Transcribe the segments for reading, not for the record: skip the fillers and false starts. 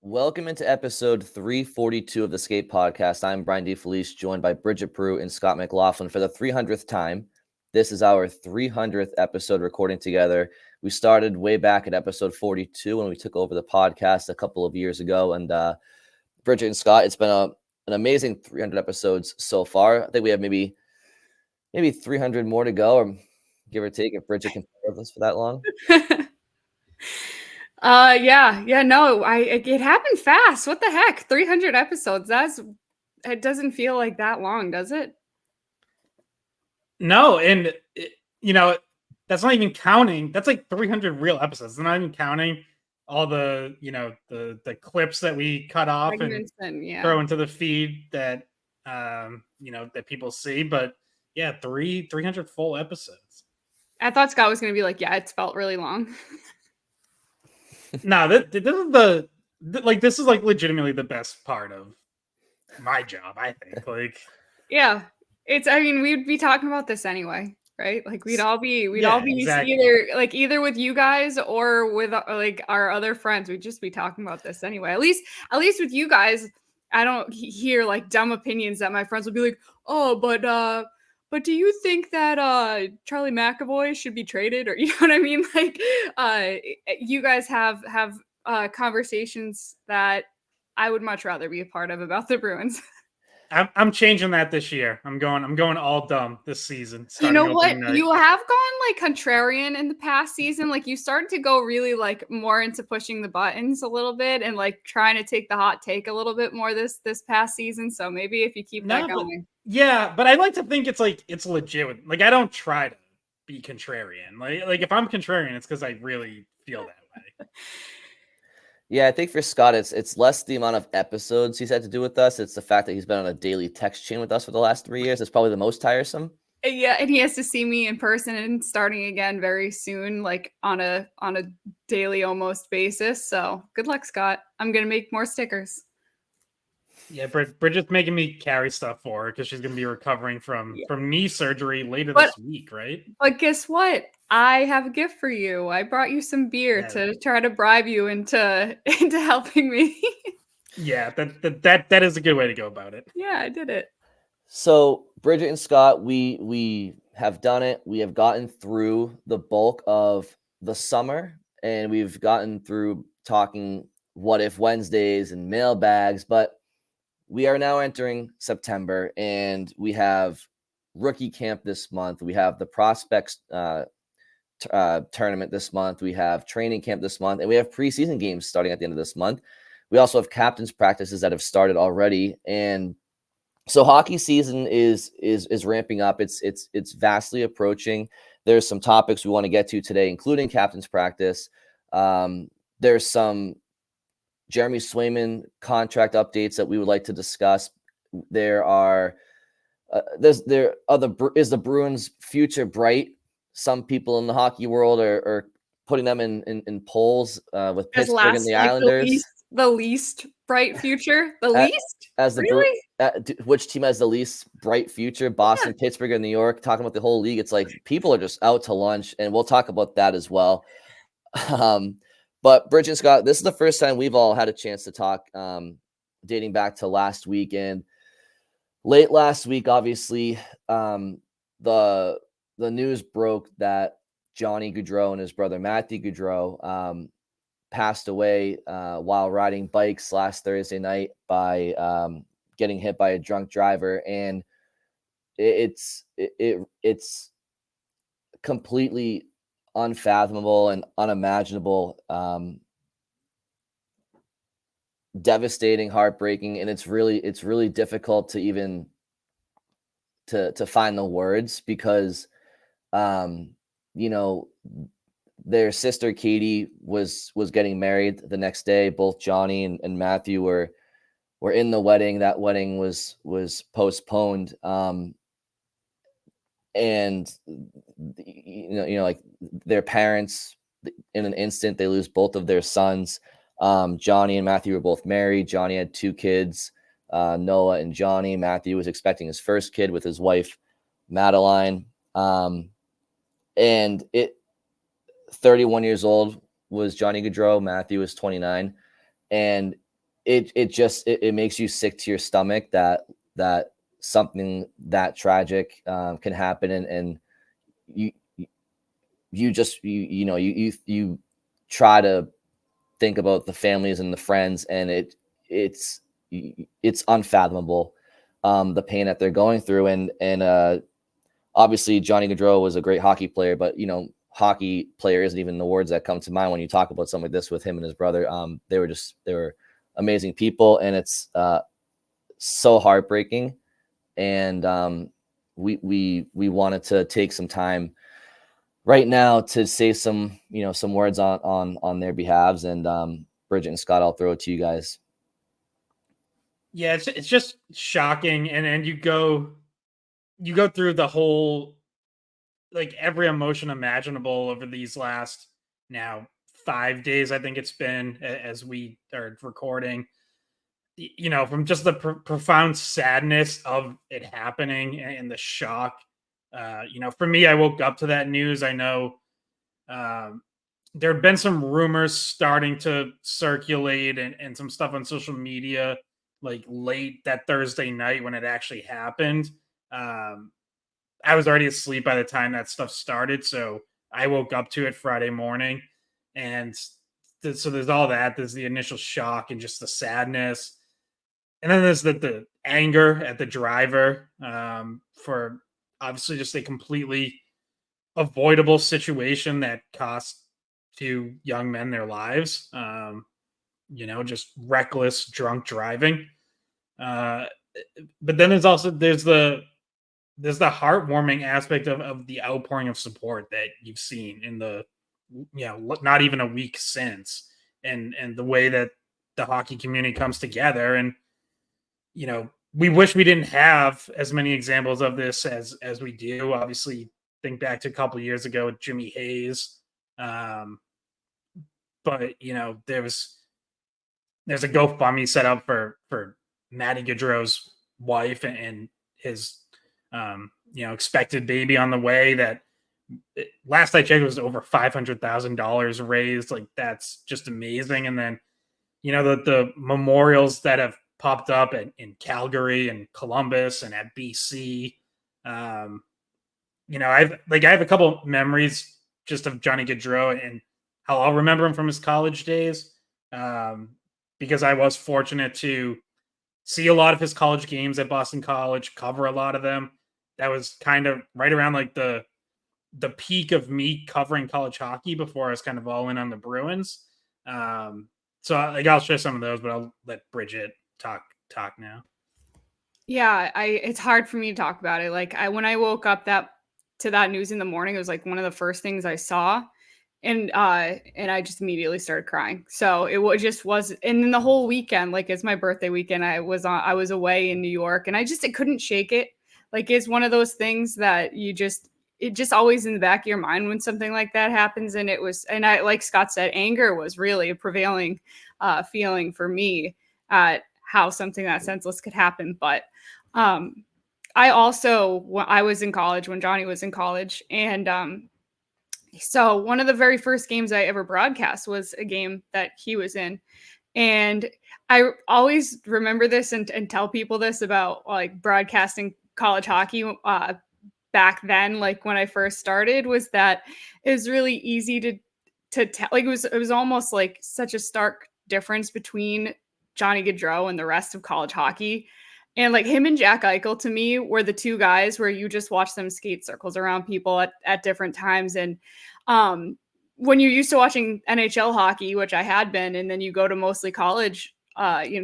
Welcome into episode 342 of the Skate Podcast. I'm Brian DeFelice, joined by Bridget Prue and Scott McLaughlin for the 300th time. This is our 300th episode recording together. We started way back at episode 42 when we took over the podcast a couple of years ago. And Bridget and Scott, it's been an amazing 300 episodes so far. I think we have maybe 300 more to go, or give or take, if Bridget can stay with us for that long. It happened fast. What the heck? 300 episodes. It doesn't feel like that long, does it? No, and that's not even counting. That's like 300 real episodes. It's not even counting all the the clips that we cut off and throw into the feed that that people see. But yeah, 300 full episodes. I thought Scott was going to be like, yeah, it's felt really long. No, this is like legitimately the best part of my job, I think. Like, yeah, we'd be talking about this anyway, right? Like we'd all be exactly. either with you guys or with like our other friends. We'd just be talking about this anyway. At least with you guys, I don't hear like dumb opinions that my friends would be like, oh, but do you think that Charlie McAvoy should be traded? Or you know what I mean? Like, you guys have conversations that I would much rather be a part of about the Bruins. I'm changing that this year. I'm going all dumb this season. You know what? You have gone like contrarian in the past season. Like you started to go really like more into pushing the buttons a little bit and like trying to take the hot take a little bit more this past season. So maybe if you keep that going. But I like to think it's legit. Like I don't try to be contrarian. Like if I'm contrarian, it's because I really feel that way. Yeah, I think for Scott, it's less the amount of episodes he's had to do with us. It's the fact that he's been on a daily text chain with us for the last 3 years. It's probably the most tiresome. Yeah, and he has to see me in person and starting again very soon, like on a daily almost basis. So good luck, Scott. I'm gonna make more stickers. Yeah, Bridget's making me carry stuff for her because she's gonna be recovering from knee surgery later this week, right? But guess what? I have a gift for you. I brought you some beer to try to bribe you into helping me. Yeah, that is a good way to go about it. Yeah, I did it. So Bridget and Scott, we have done it. We have gotten through the bulk of the summer, and we've gotten through talking what if Wednesdays and mailbags, but we are now entering September, and we have rookie camp this month. We have the prospects tournament this month. We have training camp this month, and we have preseason games starting at the end of this month. We also have captains practices that have started already, and so hockey season is ramping up. It's vastly approaching. There's some topics we want to get to today, including captains practice. There's some Jeremy Swayman contract updates that we would like to discuss. There are is the Bruins' future bright? Some people in the hockey world are putting them in polls with Pittsburgh and the Islanders. The least bright future? Which team has the least bright future? Boston, Pittsburgh, and New York. Talking about the whole league, it's like people are just out to lunch, and we'll talk about that as well. But Bridget and Scott, this is the first time we've all had a chance to talk, dating back to last week. And late last week, obviously, the news broke that Johnny Gaudreau and his brother Matthew Gaudreau passed away while riding bikes last Thursday night by getting hit by a drunk driver. And it's completely unfathomable and unimaginable, devastating, heartbreaking, and it's really difficult to even to find the words because their sister Katie was getting married the next day. Both Johnny and Matthew were in the wedding. That wedding was postponed. And like their parents, in an instant, they lose both of their sons. Johnny and Matthew were both married. Johnny had 2 kids, Noah and Johnny. Matthew was expecting his first kid with his wife, Madeline. And 31 years old was Johnny Gaudreau. Matthew was 29. And it makes you sick to your stomach that something that tragic can happen, and you try to think about the families and the friends, and it's unfathomable, the pain that they're going through. And obviously Johnny Gaudreau was a great hockey player, but hockey player isn't even the words that come to mind when you talk about something like this with him and his brother. They were amazing people, and it's so heartbreaking. And we wanted to take some time right now to say some words on their behalves. And Bridget and Scott, I'll throw it to you guys. Yeah, it's just shocking, and you go through the whole, like, every emotion imaginable over these last now 5 days. I think it's been, as we are recording, from just the profound sadness of it happening and the shock. For me, I woke up to that news. I know there have been some rumors starting to circulate and some stuff on social media, like late that Thursday night when it actually happened. I was already asleep by the time that stuff started, so I woke up to it Friday morning. And so there's all that. There's the initial shock and just the sadness. And then there's the anger at the driver for obviously just a completely avoidable situation that cost 2 young men their lives. Just reckless drunk driving. But then there's the heartwarming aspect of the outpouring of support that you've seen in the not even a week since, and the way that the hockey community comes together. And we wish we didn't have as many examples of this as we do. Obviously, think back to a couple of years ago with Jimmy Hayes. But there's a GoFundMe set up for Matty Gaudreau's wife and his expected baby on the way. That last I checked was over $500,000 raised. Like, that's just amazing. And then the memorials that have popped up in Calgary and Columbus and at BC. I have a couple memories just of Johnny Gaudreau and how I'll remember him from his college days, because I was fortunate to see a lot of his college games at Boston College, cover a lot of them. That was kind of right around like the peak of me covering college hockey before I was kind of all in on the Bruins. So I'll share some of those, but I'll let Bridget talk now. Yeah, it's hard for me to talk about it. Like, when I woke up to that news in the morning, it was like one of the first things I saw. And I just immediately started crying. So it was, and then the whole weekend, like, it's my birthday weekend, I was away in New York, and I couldn't shake it. Like, it's one of those things that it just always in the back of your mind when something like that happens. And I, like Scott said, anger was really a prevailing feeling for me at how something that senseless could happen. But I was in college when Johnny was in college, and so one of the very first games I ever broadcast was a game that he was in. And I always remember this and tell people this about, like, broadcasting college hockey back then, like when I first started, was that it was really easy to tell. Like, it was almost like such a stark difference between Johnny Gaudreau and the rest of college hockey. And like, him and Jack Eichel, to me, were the two guys where you just watch them skate circles around people at different times. And when you're used to watching NHL hockey, which I had been, and then you go to mostly college,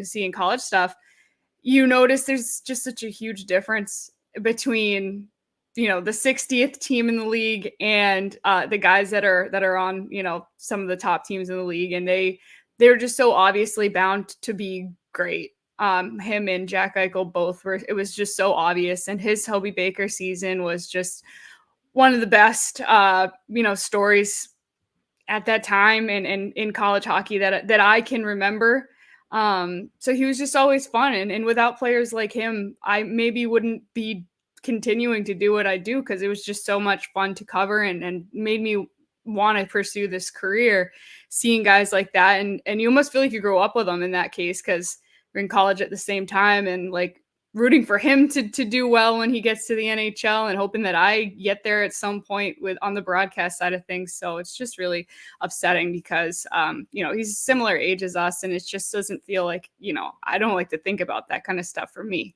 seeing college stuff, you notice there's just such a huge difference between, the 60th team in the league and the guys that are on, some of the top teams in the league. And they're just so obviously bound to be great. Him and Jack Eichel both were. It was just so obvious, and his Hobey Baker season was just one of the best, stories at that time and in college hockey that I can remember. So he was just always fun, and without players like him, I maybe wouldn't be continuing to do what I do, because it was just so much fun to cover and made me want to pursue this career, seeing guys like that. And you almost feel like you grow up with them in that case, because we're in college at the same time, and like rooting for him to do well when he gets to the NHL and hoping that I get there at some point with on the broadcast side of things. So it's just really upsetting because, he's similar age as us, and it just doesn't feel like, I don't like to think about that kind of stuff for me.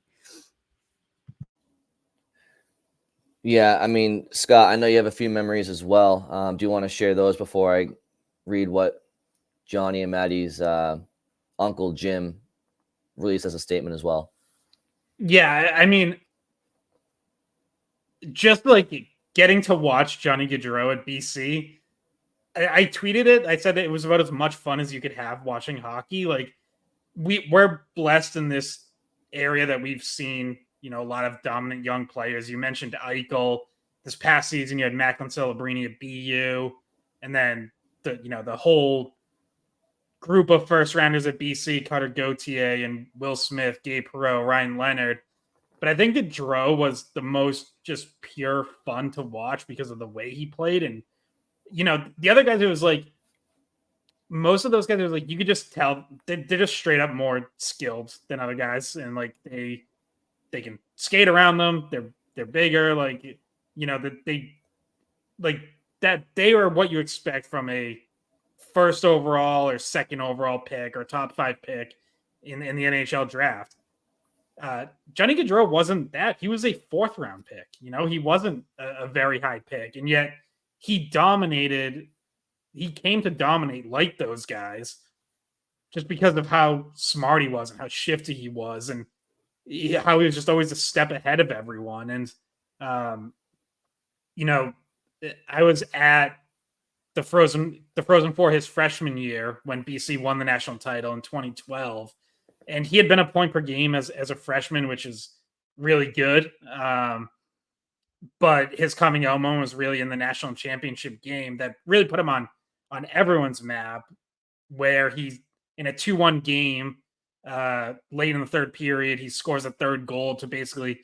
Yeah, I mean, Scott, I know you have a few memories as well. Do you want to share those before I read what Johnny and Maddie's uncle Jim released as a statement as well? Yeah, I mean, just like getting to watch Johnny Gaudreau at BC, I tweeted it. I said it was about as much fun as you could have watching hockey. Like, we're blessed in this area that we've seen, a lot of dominant young players. You mentioned Eichel. This past season, you had Macklin Celebrini at BU, and then the whole group of first rounders at BC: Cutter Gauthier and Will Smith, Gabe Perreault, Ryan Leonard. But I think Gaudreau was the most just pure fun to watch because of the way he played. And, the other guys, it was like, most of those guys, are like, you could just tell they're just straight up more skilled than other guys. And like, they can skate around them. They're bigger. Like, that they like that they are what you expect from a first overall or second overall pick or top 5 pick in the NHL draft. Johnny Gaudreau wasn't that. He was a 4th round pick. He wasn't a very high pick, and yet he dominated. He came to dominate like those guys just because of how smart he was and how shifty he was, and how he was just always a step ahead of everyone. And, I was at the Frozen Four his freshman year when BC won the national title in 2012. And he had been a point per game as a freshman, which is really good. But his coming out moment was really in the national championship game that really put him on everyone's map, where he, in a 2-1 game, late in the third period, he scores a third goal to basically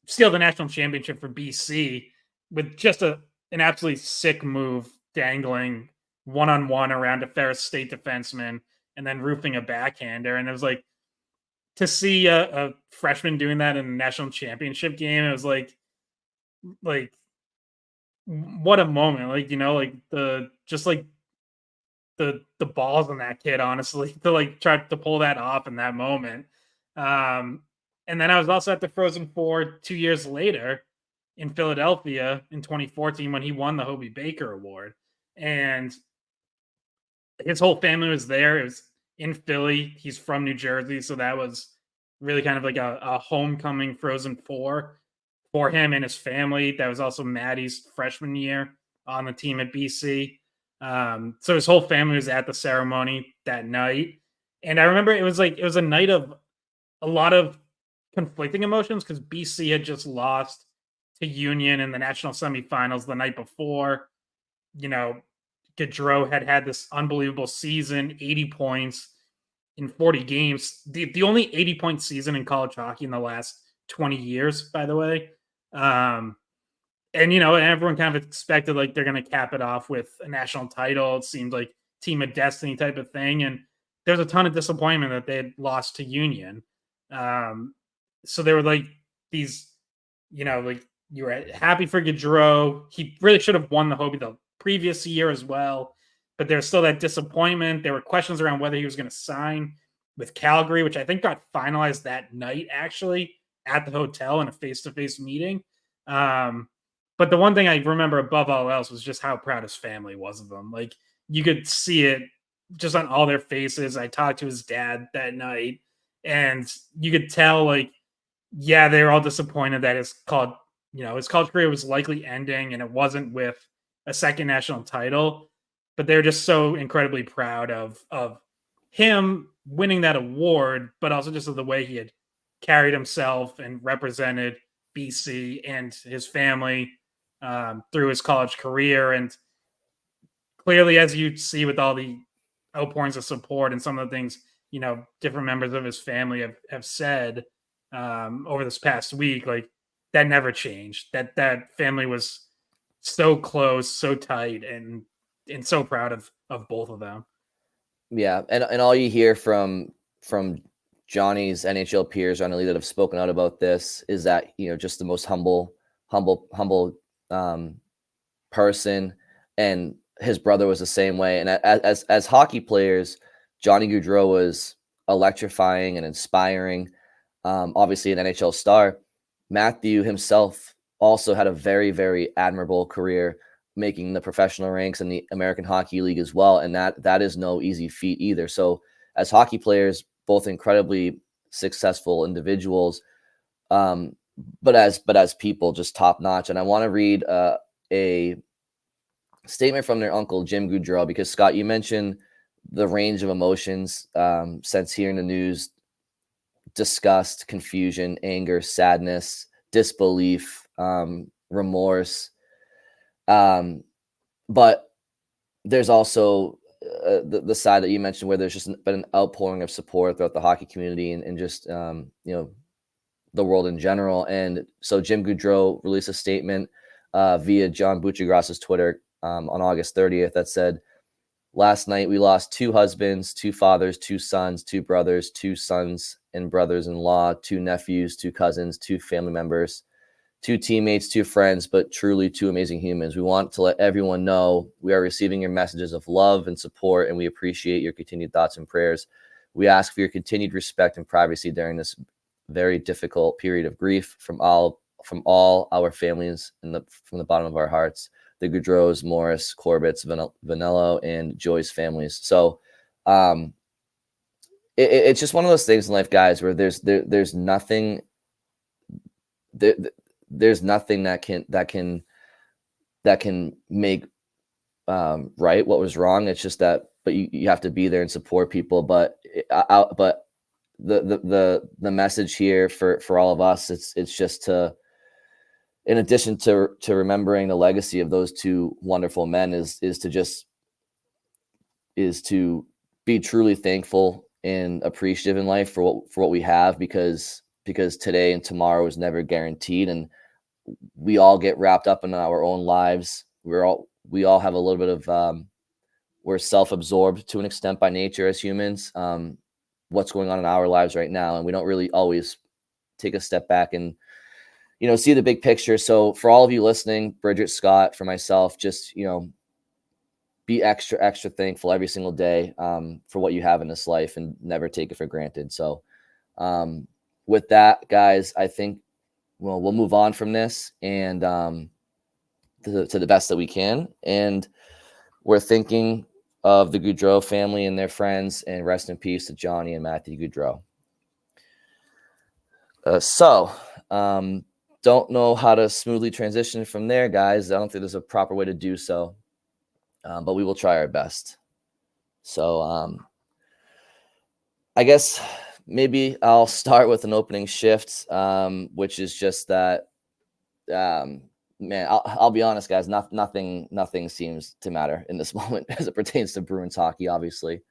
steal the national championship for BC with just an absolutely sick move, dangling one-on-one around a Ferris State defenseman and then roofing a backhander. And it was like, to see a freshman doing that in a national championship game, it was like what a moment. Like, the balls on that kid, honestly, to like try to pull that off in that moment. And then I was also at the Frozen Four 2 years later in Philadelphia in 2014 when he won the Hobey Baker Award. And his whole family was there. It was in Philly. He's from New Jersey, so that was really kind of like a homecoming Frozen Four for him and his family. That was also Maddie's freshman year on the team at BC. So his whole family was at the ceremony that night. And I remember it was a night of a lot of conflicting emotions because BC had just lost to Union in the national semifinals the night before. Gaudreau had this unbelievable season, 80 points in 40 games. The only 80-point season in college hockey in the last 20 years, by the way. And everyone kind of expected like they're going to cap it off with a national title. It seemed like team of destiny type of thing. And there's a ton of disappointment that they had lost to Union. So they were like these, like you were happy for Gaudreau. He really should have won the Hobey the previous year as well, but there's still that disappointment. There were questions around whether he was going to sign with Calgary, which I think got finalized that night actually at the hotel in a face-to-face meeting. But the one thing I remember above all else was just how proud his family was of him. Like, you could see it just on all their faces. I talked to his dad that night, and you could tell, like, yeah, they were all disappointed that his college career was likely ending, and it wasn't with a second national title. But they're just so incredibly proud of him winning that award, but also just of the way he had carried himself and represented BC and his family through his college career. And clearly, as you see with all the outpourings of support and some of the things, different members of his family have said over this past week, like, that never changed. That family was so close, so tight, and so proud of both of them. Yeah, and all you hear from Johnny's NHL peers around the league that have spoken out about this is that, you know, just the most humble person, and his brother was the same way. And as hockey players, Johnny Gaudreau was electrifying and inspiring. Obviously an NHL star. Matthew himself also had a very, very admirable career, making the professional ranks in the American Hockey League as well. And that is no easy feat either. So as hockey players, both incredibly successful individuals, but as people, just top notch. And I want to read a statement from their uncle, Jim Gaudreau, because Scott, you mentioned the range of emotions since hearing the news: disgust, confusion, anger, sadness, disbelief, remorse. But there's also the side that you mentioned where there's just been an outpouring of support throughout the hockey community and just, you know, the world in general. And so Jim Gaudreau released a statement via John Buccigross's Twitter on August 30th that said, "Last night we lost 2 husbands, 2 fathers, 2 sons, 2 brothers, 2 sons and brothers-in-law, 2 nephews, 2 cousins, 2 family members, 2 teammates, 2 friends, but truly 2 amazing humans. We want to let everyone know we are receiving your messages of love and support, and we appreciate your continued thoughts and prayers. We ask for your continued respect and privacy during this very difficult period of grief from all our families and from the bottom of our hearts. The Gaudreaus, Morris, Corbett's, Vanello, and Joy's families." So it's just one of those things in life, guys, where there's nothing there's nothing that can make right what was wrong. It's just that, but you have to be there and support people. But the message here for all of us, it's just to, in addition to remembering the legacy of those 2 wonderful men, is to be truly thankful and appreciative in life for what we have, because today and tomorrow is never guaranteed, and we all get wrapped up in our own lives. We all have a little bit of we're self-absorbed to an extent by nature as humans. What's going on in our lives right now, and we don't really always take a step back and, you know, see the big picture. So for all of you listening, Bridget, Scott, for myself, just, you know, be extra thankful every single day for what you have in this life, and never take it for granted. So with that, guys, I think we'll move on from this and to the best that we can. And we're thinking of the Gaudreau family and their friends, and rest in peace to Johnny and Matthew Gaudreau. Don't know how to smoothly transition from there, guys. I don't think there's a proper way to do so, but we will try our best. So I guess maybe I'll start with an opening shift, which is just that, man, I'll be honest, guys, nothing seems to matter in this moment as it pertains to Bruins hockey, obviously.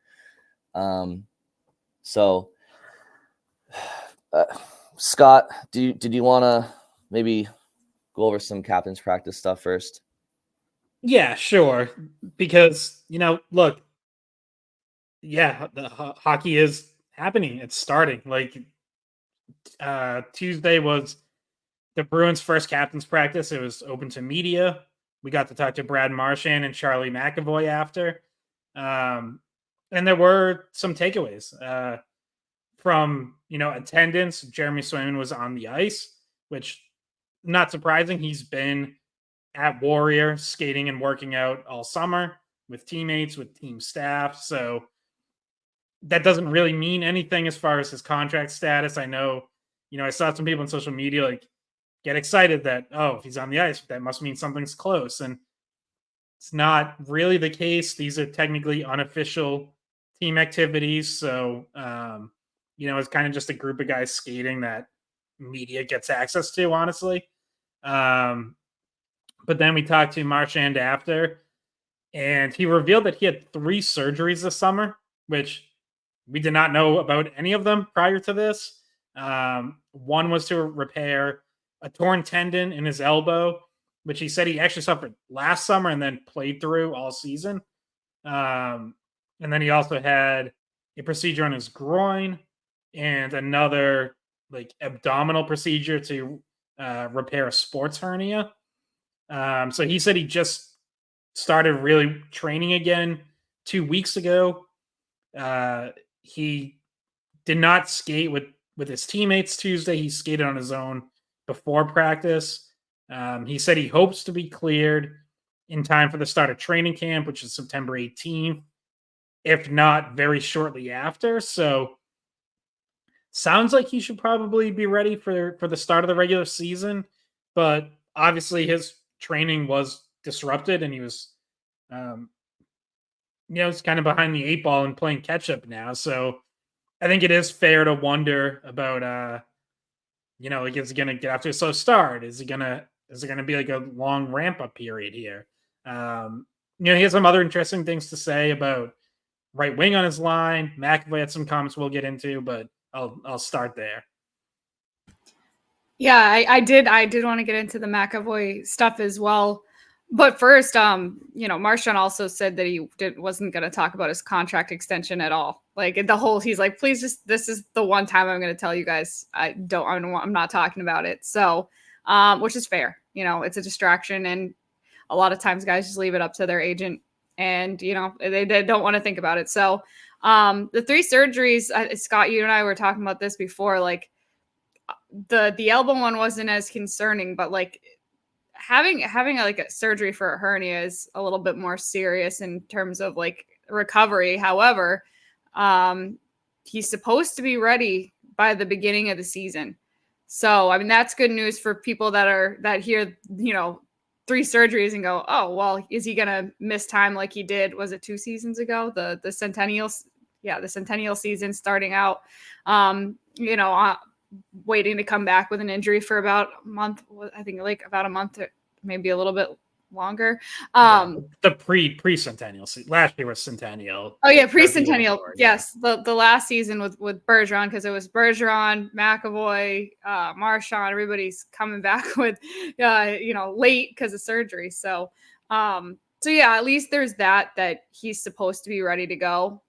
Scott, did you want to maybe go over some captain's practice stuff first? Yeah, sure. Because, you know, look, yeah, the hockey is happening. It's starting. Like Tuesday was the Bruins' first captain's practice. It was open to media. We got to talk to Brad Marchand and Charlie McAvoy after. And there were some takeaways from, you know, attendance. Jeremy Swayman was on the ice, which, not surprising. He's been at Warrior skating and working out all summer with teammates, with team staff. So that doesn't really mean anything as far as his contract status. I know, you know, I saw some people on social media like get excited that, oh, if he's on the ice, that must mean something's close. And it's not really the case. These are technically unofficial team activities. So, you know, it's kind of just a group of guys skating that media gets access to, honestly. But then we talked to Marchand after, and he revealed that he had 3 surgeries this summer, which we did not know about any of them prior to this. One was to repair a torn tendon in his elbow, which he said he actually suffered last summer and then played through all season. And then he also had a procedure on his groin and another like abdominal procedure to repair a sports hernia. So he said he just started really training again 2 weeks ago. He did not skate with his teammates Tuesday. He skated on his own before practice. He said he hopes to be cleared in time for the start of training camp, which is September 18th, if not very shortly after. So sounds like he should probably be ready for the start of the regular season. But obviously his training was disrupted and he was, it's kind of behind the 8 ball and playing catch up now. So I think it is fair to wonder about, like, is he going to get off to a slow start? Is it going to be like a long ramp up period here? He has some other interesting things to say about right wing on his line. McAvoy had some comments we'll get into, but I'll start there. Yeah, I did want to get into the McAvoy stuff as well. But first, Marchand also said that he wasn't going to talk about his contract extension at all. Like he's like, please just, this is the one time I'm going to tell you guys I'm not talking about it. So, which is fair. It's a distraction, and a lot of times guys just leave it up to their agent, and they don't want to think about it. So, the 3 surgeries, Scott, you and I were talking about this before. Like the elbow one wasn't as concerning, but like having like a surgery for a hernia is a little bit more serious in terms of like recovery. However, he's supposed to be ready by the beginning of the season. So, I mean, that's good news for people that hear, 3 surgeries and go, oh, well, is he going to miss time like he did? Was it 2 seasons ago? The Centennial season starting out, waiting to come back with an injury for about a month. I think like about a month, maybe a little bit longer. The pre-Centennial season. Last year was Centennial. Oh yeah, pre-Centennial. Yes, the last season with Bergeron, because it was Bergeron, McAvoy, Marchand. Everybody's coming back with, late because of surgery. So yeah, at least there's that he's supposed to be ready to go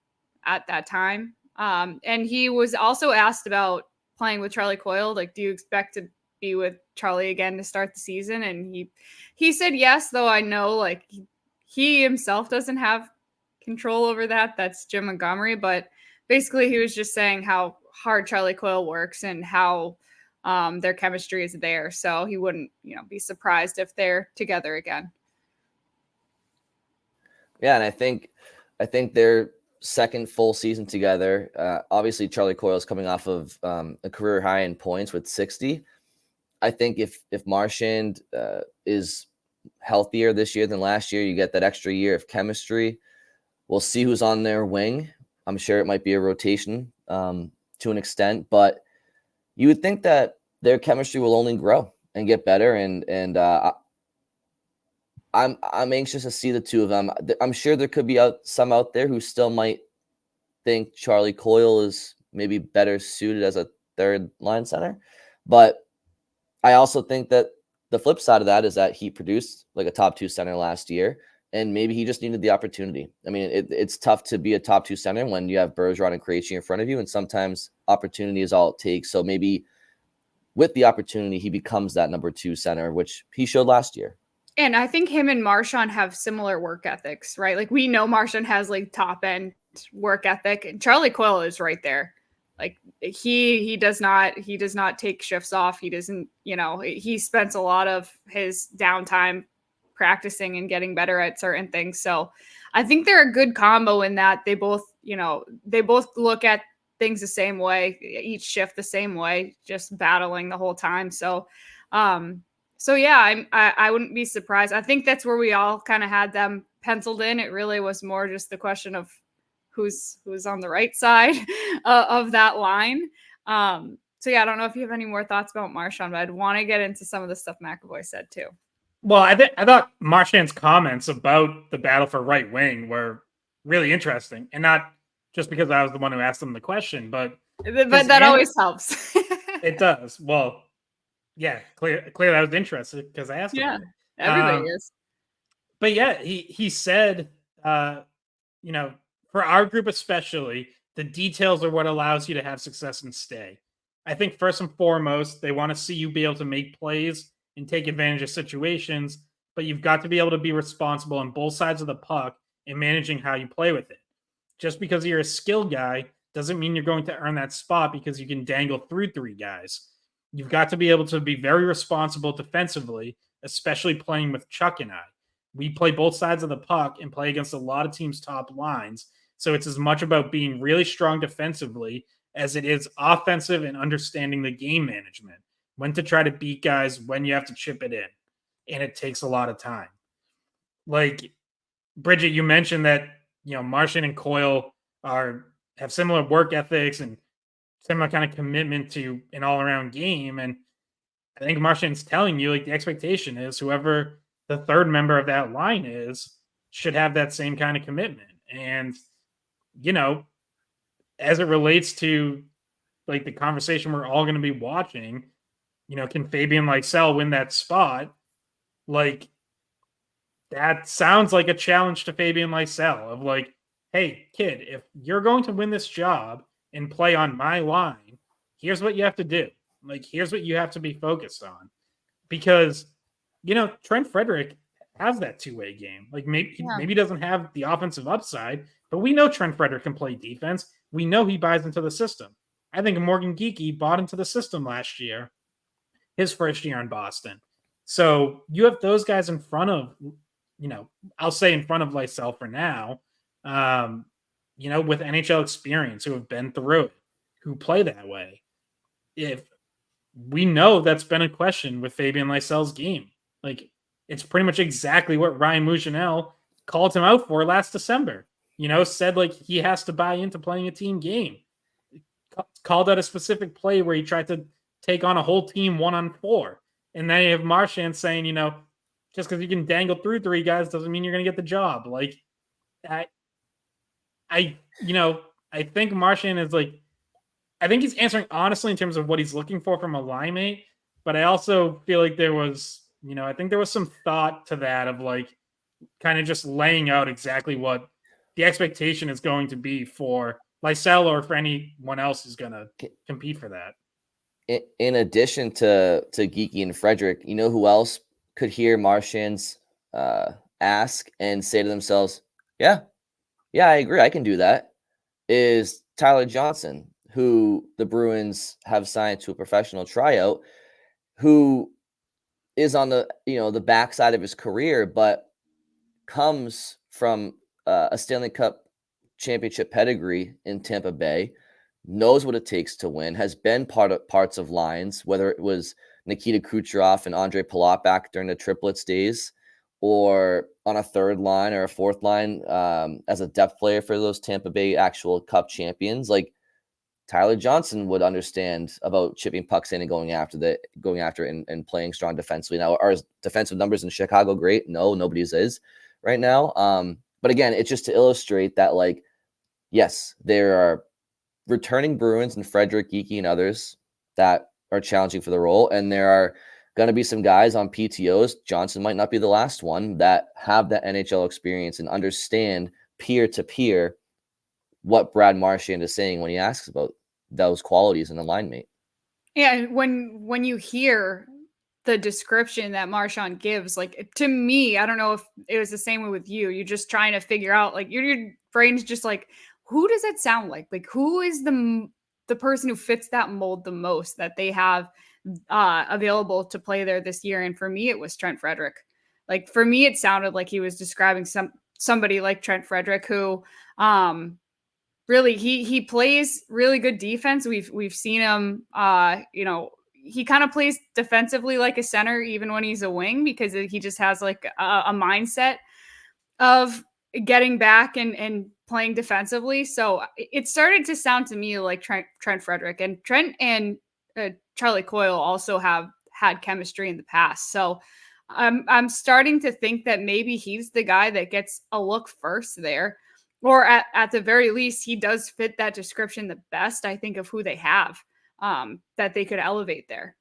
at that time. And he was also asked about playing with Charlie Coyle. Like, do you expect to be with Charlie again to start the season? And he said yes, though I know like he himself doesn't have control over that. That's Jim Montgomery. But basically he was just saying how hard Charlie Coyle works and how their chemistry is there. So he wouldn't, be surprised if they're together again. Yeah, and I think they're second full season together. Obviously Charlie Coyle is coming off of a career high in points with 60. I think if Marchand is healthier this year than last year, you get that extra year of chemistry. We'll see who's on their wing. I'm sure it might be a rotation to an extent, but you would think that their chemistry will only grow and get better. And I'm anxious to see the two of them. I'm sure there could be some out there who still might think Charlie Coyle is maybe better suited as a third line center. But I also think that the flip side of that is that he produced like a top 2 center last year, and maybe he just needed the opportunity. I mean, it's tough to be a top 2 center when you have Bergeron and Krejci in front of you, and sometimes opportunity is all it takes. So maybe with the opportunity, he becomes that number 2 center, which he showed last year. And I think him and Marchand have similar work ethics, right? Like we know Marchand has like top end work ethic, and Charlie Coyle is right there. Like he does not take shifts off. He doesn't, he spends a lot of his downtime practicing and getting better at certain things. So I think they're a good combo in that they both look at things the same way, each shift the same way, just battling the whole time. So, yeah, I wouldn't be surprised. I think that's where we all kind of had them penciled in. It really was more just the question of who's on the right side of that line. So yeah, I don't know if you have any more thoughts about Marchand, but I'd want to get into some of the stuff McAvoy said too. Well, I thought Marchand's comments about the battle for right wing were really interesting, and not just because I was the one who asked him the question, but that always helps. It does. Well, yeah, clear that was interested because I asked him. Everybody is. But yeah, he said, you know, for our group especially, the details are what allows you to have success and stay. I think first and foremost, they want to see you be able to make plays and take advantage of situations, but you've got to be able to be responsible on both sides of the puck and managing how you play with it. Just because you're a skill guy doesn't mean you're going to earn that spot because you can dangle through three guys. You've got to be able to be very responsible defensively, especially playing with Chuck and I. We play both sides of the puck and play against a lot of teams' top lines. So it's as much about being really strong defensively as it is offensive and understanding the game management, when to try to beat guys, when you have to chip it in. And it takes a lot of time. Like, Bridget, you mentioned that, Marchand and Coyle have similar work ethics and similar kind of commitment to an all-around game. And I think Marchand's telling you, like, the expectation is whoever the third member of that line should have that same kind of commitment. And, as it relates to, like, the conversation we're all going to be watching, can Fabian Lysell win that spot? Like, that sounds like a challenge to Fabian Lysell of like, hey, kid, if you're going to win this job and play on my line, here's what you have to do. Like, here's what you have to be focused on. Because, Trent Frederic has that two-way game. Like, maybe doesn't have the offensive upside, but we know Trent Frederic can play defense. We know he buys into the system. I think Morgan Geekie bought into the system last year, his first year in Boston. So you have those guys in front of, I'll say in front of Lysell for now, with NHL experience who have been through it, who play that way. If we know that's been a question with Fabian Lysell's game. Like, it's pretty much exactly what Ryan Mougenel called him out for last December. Said like he has to buy into playing a team game. Called out a specific play where he tried to take on a whole team 1-on-4. And then you have Marchand saying, just because you can dangle through three guys doesn't mean you're going to get the job. Like, I think Marchand is like, I think he's answering honestly in terms of what he's looking for from a line mate. But I also feel like there was, I think there was some thought to that of like kind of just laying out exactly what the expectation is going to be for Lysell or for anyone else who's going to compete for that. In addition to Geekie and Frederic, who else could hear Marchand's ask and say to themselves, yeah, I agree, I can do that, is Tyler Johnson, who the Bruins have signed to a professional tryout, who is on the, the backside of his career, but comes from a Stanley Cup championship pedigree in Tampa Bay, knows what it takes to win, has been parts of lines, whether it was Nikita Kucherov and Andre Palat back during the triplets days, or on a third line or a fourth line as a depth player for those Tampa Bay actual Cup champions. Like, Tyler Johnson would understand about chipping pucks in and going after it and playing strong defensively. Now, are defensive numbers in Chicago great? No, nobody's is right now. But again, it's just to illustrate that, like, yes, there are returning Bruins and Frederic, Geekie, and others that are challenging for the role. And there are going to be some guys on PTOs, Johnson might not be the last one, that have that NHL experience and understand peer-to-peer what Brad Marchand is saying when he asks about those qualities in a line mate. Yeah, when you hear the description that Marchand gives, like, to me, I don't know if it was the same way with you. You're just trying to figure out, like, your brain's just like, who does it sound like? Like, who is the person who fits that mold the most that they have available to play there this year? And for me, it was Trent Frederic. Like, for me, it sounded like he was describing somebody like Trent Frederic who really he plays really good defense. We've seen him he kind of plays defensively like a center even when he's a wing, because he just has like a mindset of getting back and playing defensively. So it started to sound to me like Trent Frederic, and Trent and Charlie Coyle also have had chemistry in the past. So I'm starting to think that maybe he's the guy that gets a look first there, or at the very least, he does fit that description the best, I think, of who they have that they could elevate there.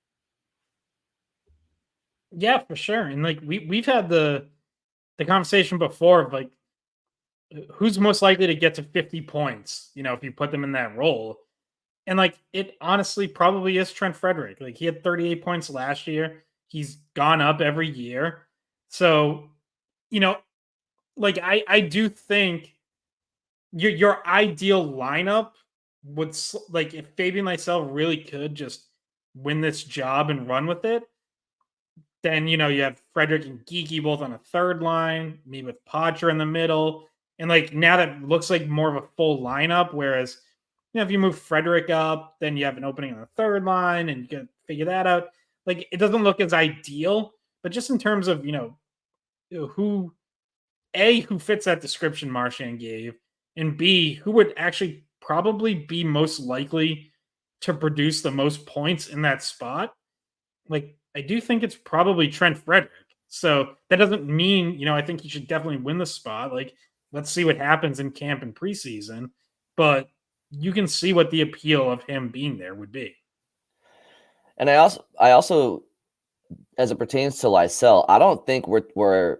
Yeah, for sure. And like we've had the conversation before of like who's most likely to get to 50 points, if you put them in that role. And like it honestly probably is Trent Frederic. Like he had 38 points last year. He's gone up every year. So, you know, like I do think your ideal lineup would like if Fabian Lysell really could just win this job and run with it, then you have Frederic and Geeky both on a third line, me with Potter in the middle, and like now that looks like more of a full lineup. Whereas, if you move Frederic up, then you have an opening on the third line, and you can figure that out. Like it doesn't look as ideal, but just in terms of who who fits that description Marchand gave, and B, who would actually probably be most likely to produce the most points in that spot. Like, I do think it's probably Trent Frederic. So that doesn't mean, I think he should definitely win the spot. Like, let's see what happens in camp and preseason. But you can see what the appeal of him being there would be. And I also, as it pertains to Lysell, I don't think we're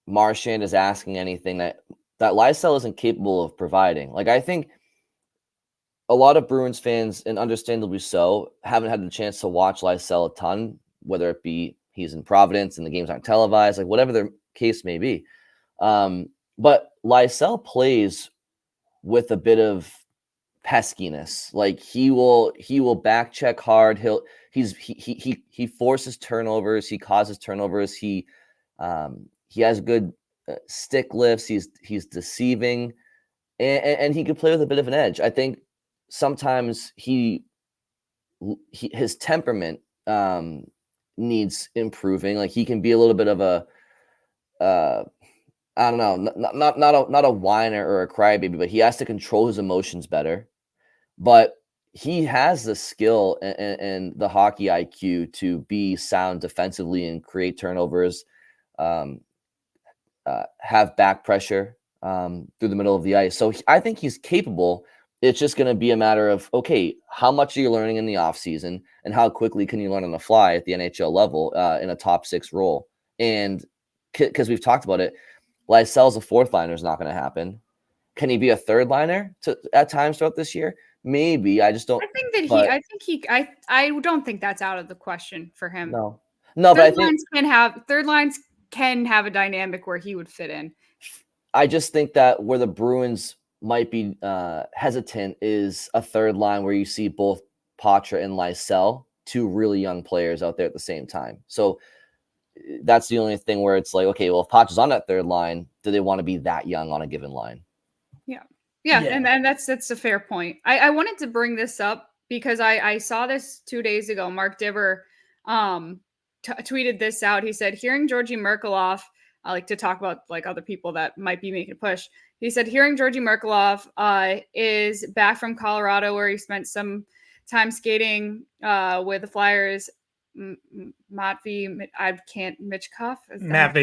Marchand is asking anything that Lysell isn't capable of providing. Like, I think a lot of Bruins fans, and understandably so, haven't had the chance to watch Lysell a ton, whether it be he's in Providence and the games aren't televised, like whatever the case may be. But Lysell plays with a bit of peskiness. Like he will back check hard. He forces turnovers. He causes turnovers. He has good stick lifts. He's deceiving, and he could play with a bit of an edge. I think sometimes his temperament needs improving. Like he can be a little bit of a I don't know, not a whiner or a crybaby, but he has to control his emotions better. But he has the skill and the hockey IQ to be sound defensively and create turnovers, have back pressure through the middle of the ice. So I think he's capable. It's just going to be a matter of, okay, how much are you learning in the offseason and how quickly can you learn on the fly at the NHL level in a top 6 role? And because we've talked about it, Lysell's a fourth liner is not going to happen. Can he be a third liner at times throughout this year? Maybe. I just don't. I think that I don't think that's out of the question for him. No, but I think third lines can have a dynamic where he would fit in. I just think that where the Bruins might be hesitant is a third line where you see both Poitras and Lysell, two really young players out there at the same time. So that's the only thing where it's like, okay, well, if Poitra's on that third line, do they want to be that young on a given line? Yeah. And that's a fair point. I wanted to bring this up because I saw this 2 days ago. Mark Divver tweeted this out. He said, hearing Georgii Merkulov, I like to talk about like other people that might be making a push. He said, hearing Georgii Merkulov is back from Colorado where he spent some time skating with the Flyers. Matvei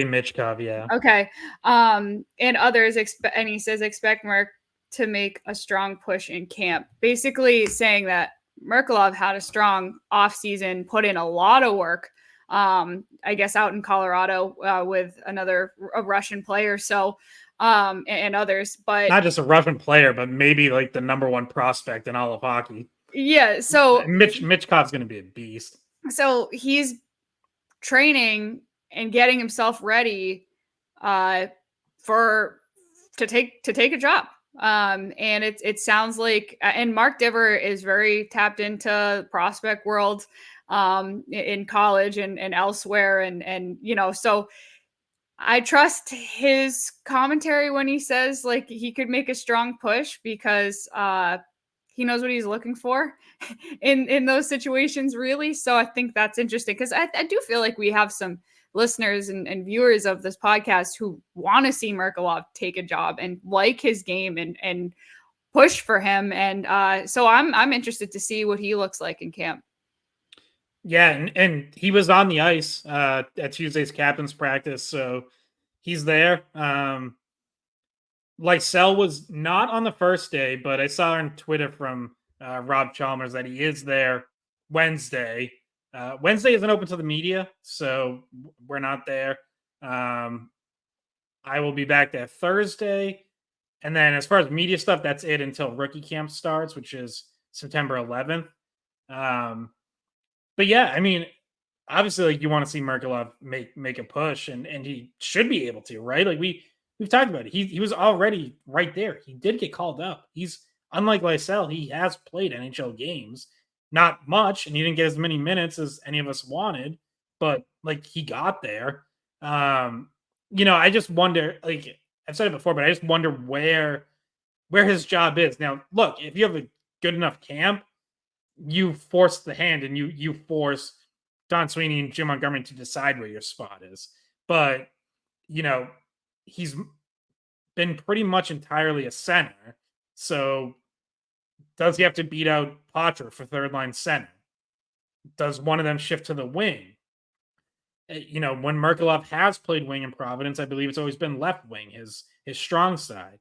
Michkov, yeah. Okay. And others and he says expect Merk to make a strong push in camp. Basically saying that Merkulov had a strong offseason, put in a lot of work. I guess out in Colorado with a Russian player. So and others, but not just a Russian player, but maybe like the number one prospect in all of hockey. Yeah. So Michkov's going to be a beast. So he's training and getting himself ready to take a job. And it sounds like, and Mark Divver is very tapped into prospect world in college and elsewhere. And, so I trust his commentary when he says like he could make a strong push because he knows what he's looking for in those situations, really. So I think that's interesting because I do feel like we have some listeners and viewers of this podcast who want to see Merkulov take a job and like his game and push for him. And so I'm interested to see what he looks like in camp. Yeah, and he was on the ice at Tuesday's captain's practice, so he's there. Lysell was not on the first day, but I saw on Twitter from Rob Chalmers that he is there Wednesday. Wednesday isn't open to the media, so we're not there. I will be back there Thursday. And then as far as media stuff, that's it until rookie camp starts, which is September 11th. But yeah, I mean, obviously, like, you want to see Merkulov make a push, and he should be able to, right? Like we've talked about it. He was already right there. He did get called up. He's unlike Lysell, he has played NHL games, not much, and he didn't get as many minutes as any of us wanted, but like he got there. I just wonder, like I've said it before, but I just wonder where his job is. Now, look, if you have a good enough camp, you force the hand and you force Don Sweeney and Jim Montgomery to decide where your spot is. But, he's been pretty much entirely a center. So does he have to beat out Poitras for third line center? Does one of them shift to the wing? When Merkulov has played wing in Providence, I believe it's always been left wing, his strong side.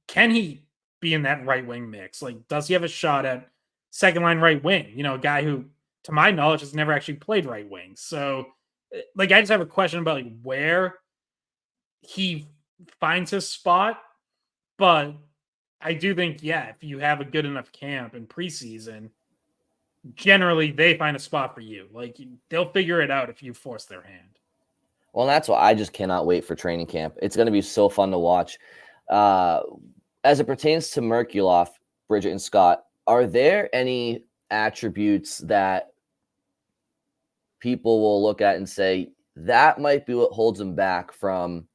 Can he be in that right wing mix? Like, does he have a shot at second line right wing? A guy who, to my knowledge, has never actually played right wing. So, like, I just have a question about like where he finds his spot. But I do think, if you have a good enough camp in preseason, generally they find a spot for you. Like, they'll figure it out if you force their hand. Well, that's why I just cannot wait for training camp. It's going to be so fun to watch. As it pertains to Merkulov, Bridget and Scott, are there any attributes that people will look at and say that might be what holds him back from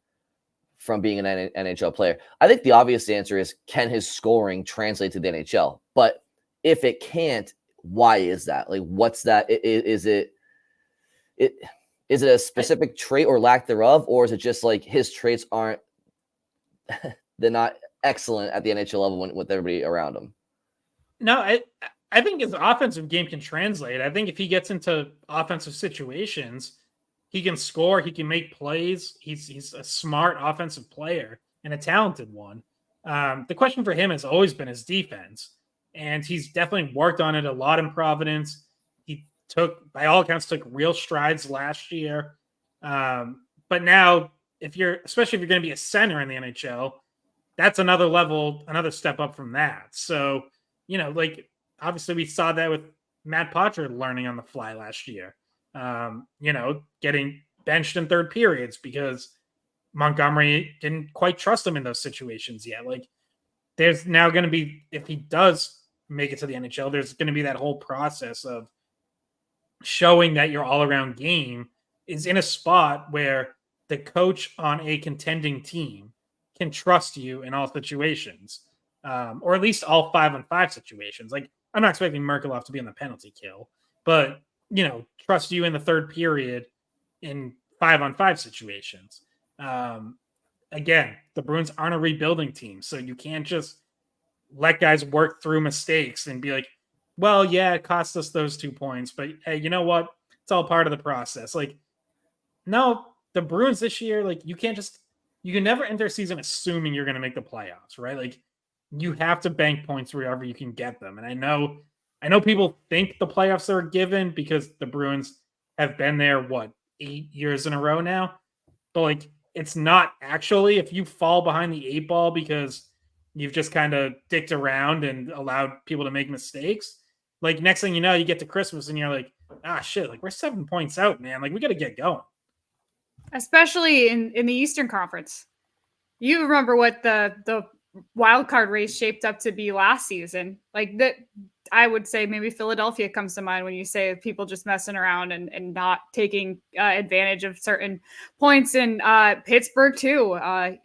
being an NHL player? I think the obvious answer is, can his scoring translate to the NHL? But if it can't, why is that? Like, what's that? Is it a specific trait or lack thereof, or is it just like his traits aren't they're not excellent at the NHL level with everybody around him? No, I think his offensive game can translate. I think if he gets into offensive situations, he can score, he can make plays. He's a smart offensive player and a talented one. The question for him has always been his defense, and he's definitely worked on it a lot in Providence. He by all accounts, took real strides last year. But now, especially if you're going to be a center in the NHL, that's another level, another step up from that. So, like, obviously we saw that with Matt Poitras learning on the fly last year. Getting benched in third periods because Montgomery didn't quite trust him in those situations yet. Like, there's now going to be, if he does make it to the NHL, there's going to be that whole process of showing that your all-around game is in a spot where the coach on a contending team can trust you in all situations, or at least all 5-on-5 situations. Like, I'm not expecting Merkulov to be on the penalty kill, but, trust you in the third period in 5-on-5 situations. Again, the Bruins aren't a rebuilding team, so you can't just let guys work through mistakes and be like, well, yeah, it cost us those 2 points, but hey, you know what? It's all part of the process. Like, no, the Bruins this year, like, you can never enter a season assuming you're going to make the playoffs, right? Like, you have to bank points wherever you can get them. And I know people think the playoffs are a given because the Bruins have been there, 8 years in a row now? But, like, it's not actually. If you fall behind the 8 ball because you've just kind of dicked around and allowed people to make mistakes, like, next thing you know, you get to Christmas and you're like, shit, like, we're 7 points out, man. Like, we got to get going. Especially in the Eastern Conference. You remember what the wild card race shaped up to be last season. Like, that, I would say maybe Philadelphia comes to mind when you say people just messing around and not taking advantage of certain points, in Pittsburgh too,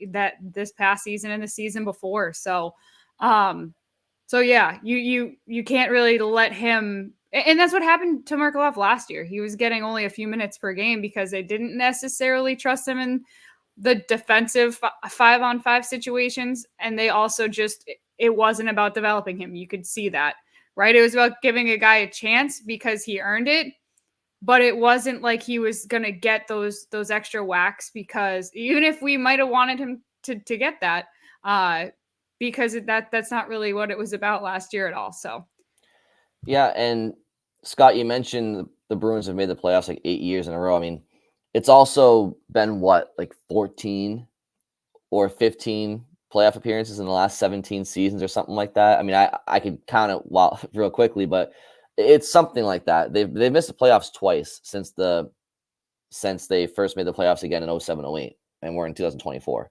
that this past season and the season before. So yeah, you can't really let him. And that's what happened to Merkulov last year. He was getting only a few minutes per game because they didn't necessarily trust him in the defensive 5-on-5 situations. And they also it wasn't about developing him. You could see that, right? It was about giving a guy a chance because he earned it. But it wasn't like he was going to get those extra whacks, because even if we might have wanted him to get that, because that's not really what it was about last year at all. So, yeah. And Scott, you mentioned the Bruins have made the playoffs like 8 years in a row. I mean, it's also been what, like 14 or 15 playoff appearances in the last 17 seasons or something like that. I mean, I could count it real quickly, but it's something like that. They've missed the playoffs twice since they first made the playoffs again in 07-08, and we're in 2024.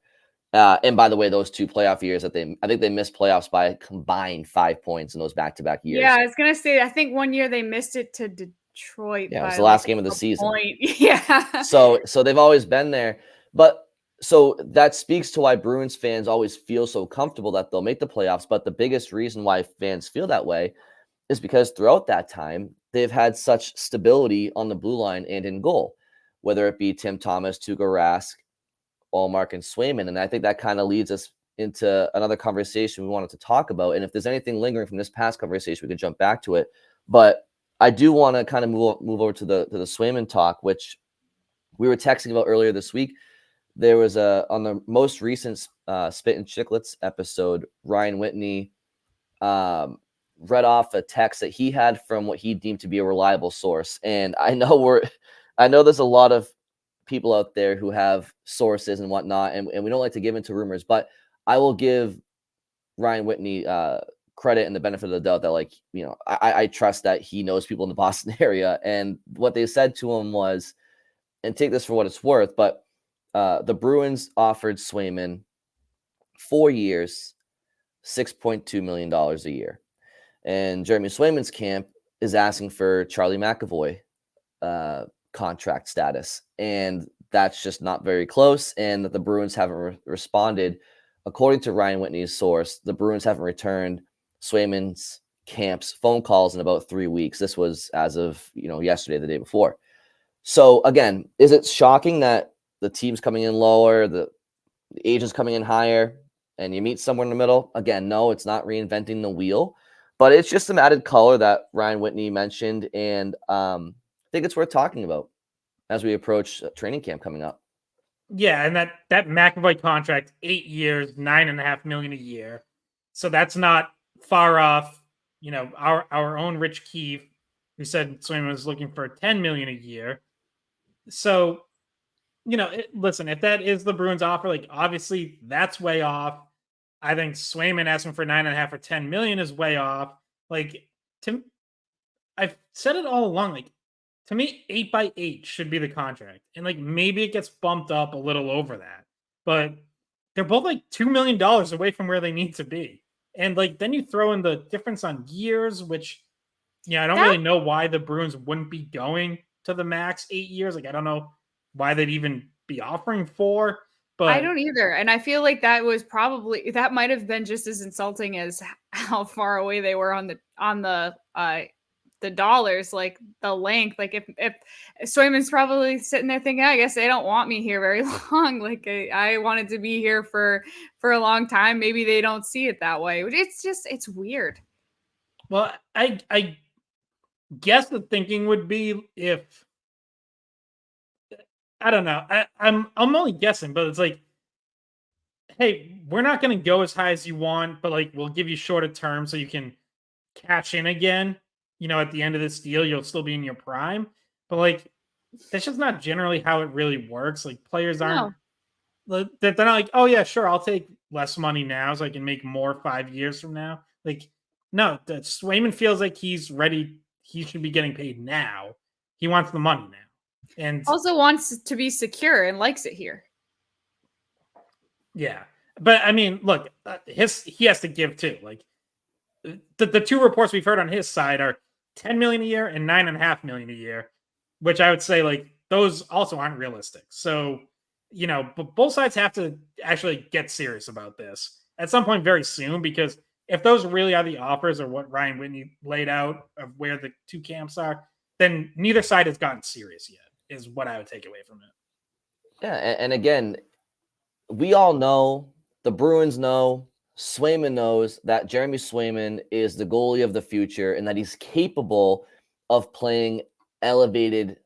And by the way, those 2 playoff years I think they missed playoffs by a combined 5 points in those back-to-back years. Yeah, I was gonna say, I think one year they missed it to Detroit. Yeah, it was the last game of the season. Point. Yeah. So they've always been there. But so that speaks to why Bruins fans always feel so comfortable that they'll make the playoffs. But the biggest reason why fans feel that way is because throughout that time, they've had such stability on the blue line and in goal, whether it be Tim Thomas, Tuukka Rask, Ullmark, and Swayman. And I think that kind of leads us into another conversation we wanted to talk about. And if there's anything lingering from this past conversation, we can jump back to it. But I do want to kind of move over to the Swayman talk, which we were texting about earlier this week. There was on the most recent Spit and Chicklets episode, Ryan Whitney read off a text that he had from what he deemed to be a reliable source. And I know there's a lot of people out there who have sources and whatnot, and we don't like to give into rumors, but I will give Ryan Whitney credit and the benefit of the doubt that, like, you know, I trust that he knows people in the Boston area. And what they said to him was, and take this for what it's worth, but the Bruins offered Swayman 4 years, $6.2 million a year. And Jeremy Swayman's camp is asking for Charlie McAvoy contract status. And that's just not very close. And that the Bruins haven't responded. According to Ryan Whitney's source, the Bruins haven't returned Swayman's camp's phone calls in about 3 weeks. This was as of, yesterday, the day before. So again, is it shocking that the team's coming in lower, the agent's coming in higher, and you meet somewhere in the middle? Again, no, it's not reinventing the wheel, but it's just some added color that Ryan Whitney mentioned, and I think it's worth talking about as we approach training camp coming up. Yeah, and that McAvoy contract, 8 years, $9.5 million a year. So that's not far off. Our own Rich Keefe, who said Swayman was looking for $10 million a year. So, listen, if that is the Bruins offer, like, obviously that's way off. I think Swayman asking for 9.5 or 10 million is way off. Like, I've said it all along. Like, to me, 8x8 should be the contract, and like maybe it gets bumped up a little over that, but they're both like $2 million away from where they need to be. And like then you throw in the difference on years, which I don't really know why the Bruins wouldn't be going to the max 8 years. Like, I don't know why they'd even be offering 4. But I don't either. And I feel like that might have been just as insulting as how far away they were on the dollars, like the length. Like if Swayman's probably sitting there thinking, I guess they don't want me here very long. Like I wanted to be here for a long time. Maybe they don't see it that way. It's weird. Well, I guess the thinking would be, if I don't know, I'm only guessing, but it's like, hey, we're not going to go as high as you want, but like we'll give you shorter term so you can cash in again. At the end of this deal, you'll still be in your prime. But like, that's just not generally how it really works. Like, players aren't, they're not like, oh yeah, sure, I'll take less money now so I can make more 5 years from now. Like, no, that Swayman feels like he's ready. He should be getting paid now. He wants the money now. And also wants to be secure and likes it here. Yeah. But I mean, look, he has to give too. Like, the two reports we've heard on his side are 10 million a year and 9.5 million a year, which I would say, like, those also aren't realistic. So, but both sides have to actually get serious about this at some point very soon, because if those really are the offers or what Ryan Whitney laid out of where the two camps are, then neither side has gotten serious yet, is what I would take away from it. Yeah. And again, we all know, the Bruins know, Swayman knows that Jeremy Swayman is the goalie of the future and that he's capable of playing elevated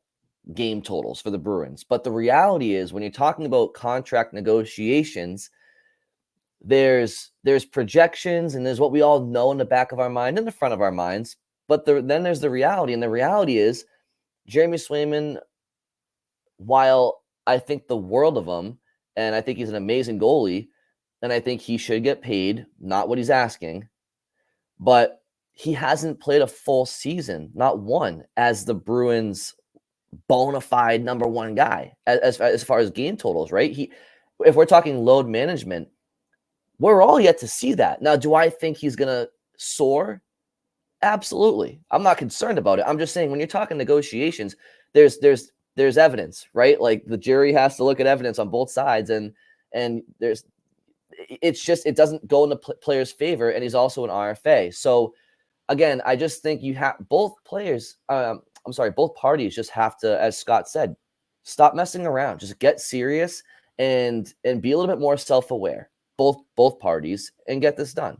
game totals for the Bruins. But the reality is, when you're talking about contract negotiations, there's projections and there's what we all know in the back of our mind and the front of our minds. But then there's the reality, and the reality is Jeremy Swayman, while I think the world of him, and I think he's an amazing goalie, and I think he should get paid, not what he's asking, but he hasn't played a full season, not one, as the Bruins' bona fide number one guy as far as game totals, right? If we're talking load management, we're all yet to see that. Now, do I think he's going to soar? Absolutely. I'm not concerned about it. I'm just saying when you're talking negotiations, there's evidence, right? Like the jury has to look at evidence on both sides, and it doesn't go in the player's favor, and he's also an RFA. So again, I just think you have both parties just have to, as Scott said, stop messing around, just get serious and be a little bit more self-aware, both parties, and get this done.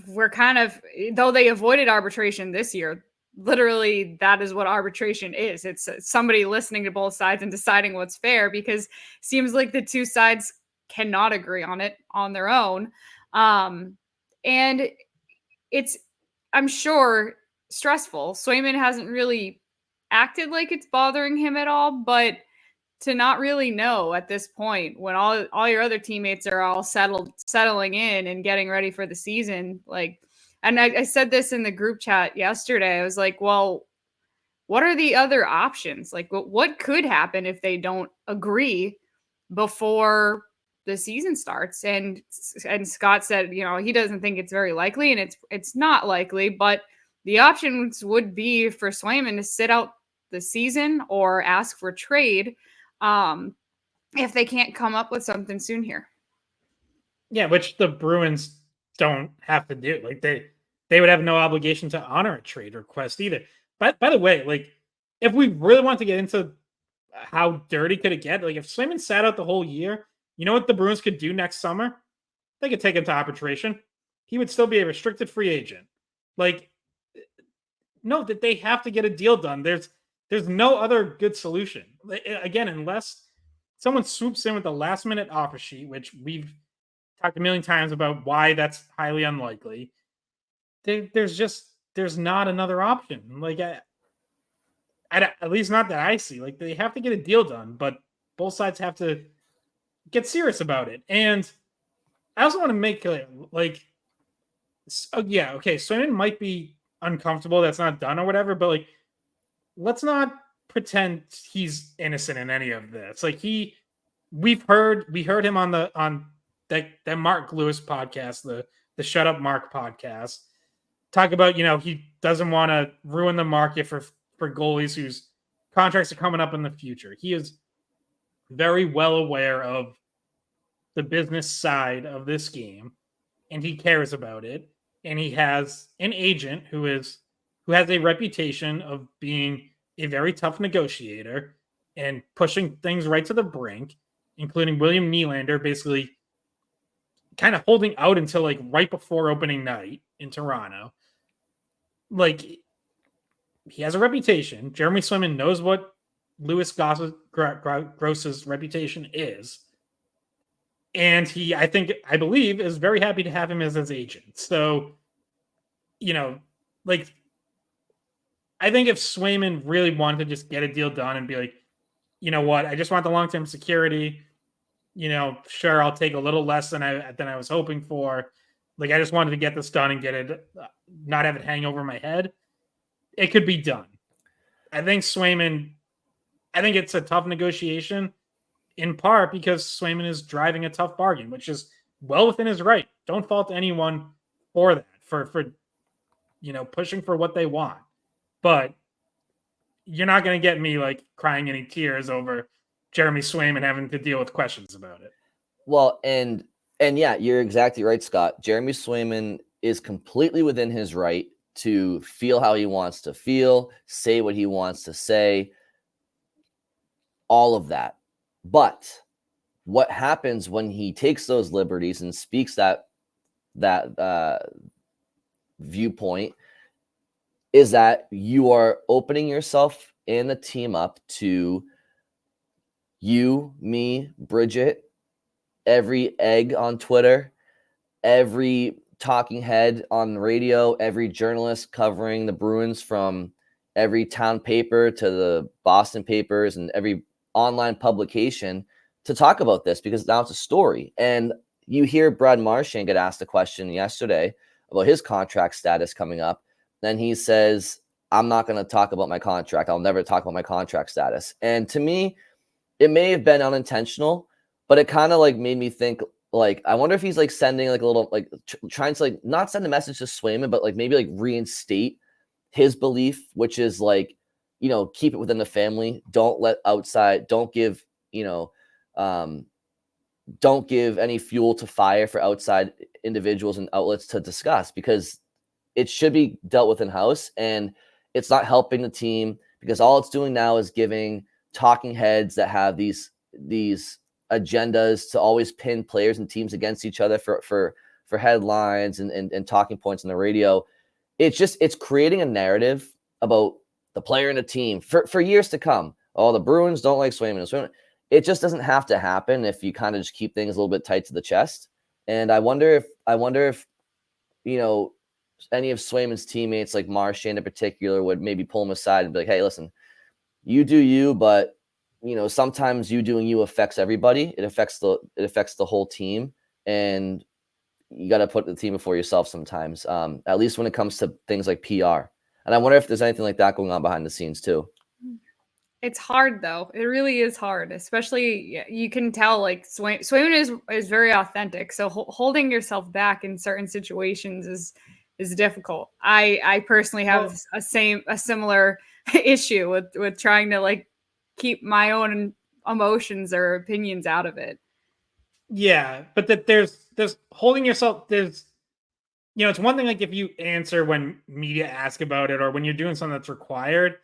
We're kind of, though they avoided arbitration this year, literally that is what arbitration is. It's somebody listening to both sides and deciding what's fair, because it seems like the two sides cannot agree on it on their own. And it's, I'm sure, stressful. Swayman hasn't really acted like it's bothering him at all, but to not really know at this point, when all your other teammates are all settling in and getting ready for the season, like, and I said this in the group chat yesterday. I was like, well, what are the other options? Like, what could happen if they don't agree before the season starts? And Scott said, he doesn't think it's very likely, and it's not likely, but the options would be for Swayman to sit out the season or ask for trade if they can't come up with something soon here. Yeah, which the Bruins don't have to do. Like they would have no obligation to honor a trade request either. But by the way, like if we really want to get into how dirty could it get, like if Swayman sat out the whole year, you know what the Bruins could do next summer? They could take him to arbitration. He would still be a restricted free agent. Like, no, that they have to get a deal done. There's no other good solution. Again, unless someone swoops in with a last minute offer sheet, which we've talked a million times about why that's highly unlikely. There's not another option. Like, at least not that I see. Like, they have to get a deal done, but both sides have to get serious about it. And I also want to make clear, like, yeah, okay, Swayman might be uncomfortable that's not done or whatever, but like, let's not pretend he's innocent in any of this. Like we heard him on that Mark Lewis podcast, the Shut Up Mark podcast, talk about, he doesn't want to ruin the market for goalies whose contracts are coming up in the future. He is very well aware of the business side of this game, and he cares about it. And he has an agent who has a reputation of being a very tough negotiator and pushing things right to the brink, including William Nylander basically kind of holding out until like right before opening night in Toronto. Like, he has a reputation. Jeremy Swayman knows what Louis Gross's reputation is. And he, I believe, is very happy to have him as his agent. So, like, I think if Swayman really wanted to just get a deal done and be like, you know what, I just want the long-term security, sure, I'll take a little less than I was hoping for. Like, I just wanted to get this done and get it, not have it hang over my head. It could be done. I think it's a tough negotiation, in part because Swayman is driving a tough bargain, which is well within his right. Don't fault anyone for that, for pushing for what they want. But you're not going to get me like crying any tears over Jeremy Swayman having to deal with questions about it. Well, and yeah, you're exactly right, Scott. Jeremy Swayman is completely within his right to feel how he wants to feel, say what he wants to say, all of that. But what happens when he takes those liberties and speaks that viewpoint is that you are opening yourself and the team up to you, me, Bridget, every egg on Twitter, every talking head on radio, every journalist covering the Bruins from every town paper to the Boston papers and every online publication to talk about this, because now it's a story. And you hear Brad Marchand get asked a question yesterday about his contract status coming up. Then he says, I'm not going to talk about my contract. I'll never talk about my contract status. And to me, it may have been unintentional, but it kind of like made me think, like, I wonder if he's like sending like a little, like trying to like not send a message to Swayman, but like maybe like reinstate his belief, which is like, you know, keep it within the family. Don't let outside, don't give, you know, don't give any fuel to fire for outside individuals and outlets to discuss, because it should be dealt with in house, and it's not helping the team, because all it's doing now is giving talking heads that have these agendas to always pin players and teams against each other for headlines and talking points on the radio. It's creating a narrative about the player and the team for years to come. Oh, the Bruins don't like Swayman. It just doesn't have to happen if you kind of just keep things a little bit tight to the chest. And I wonder if you know, any of Swayman's teammates, like Marchand in particular, would maybe pull him aside and be like, hey, listen, you do you, but you know, sometimes you doing you affects everybody. It affects the whole team, and you got to put the team before yourself sometimes, at least when it comes to things like PR. And I wonder if there's anything like that going on behind the scenes too. It's hard though. It really is hard, especially you can tell like Swayman is very authentic. So holding yourself back in certain situations is difficult. I personally have a similar issue with trying to like keep my own emotions or opinions out of it. Yeah, but that there's holding yourself, there's, you know, it's one thing like if you answer when media ask about it or when you're doing something that's required.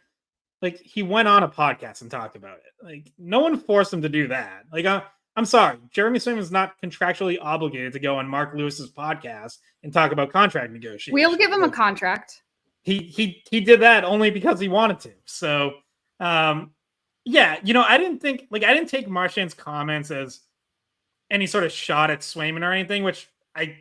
Like, he went on a podcast and talked about it. Like, no one forced him to do that. Like, I'm sorry, Jeremy Swayman is not contractually obligated to go on Mark Lewis's podcast and talk about contract negotiations. We'll give him a contract. He did that only because he wanted to. So, yeah, you know, I didn't take Marchand's comments as any sort of shot at Swayman or anything, which I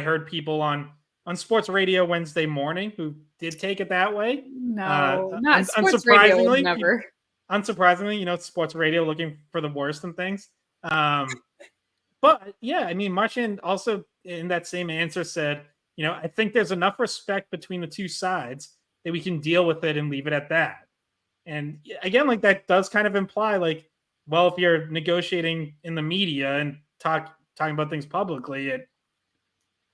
heard people on sports radio Wednesday morning who did take it that way. No, not sports radio. Never. Unsurprisingly, you know, sports radio looking for the worst and things. But yeah, I mean, Marchand also in that same answer said, you know, I think there's enough respect between the two sides that we can deal with it and leave it at that. And again, like that does kind of imply like, well, if you're negotiating in the media and talking about things publicly, it,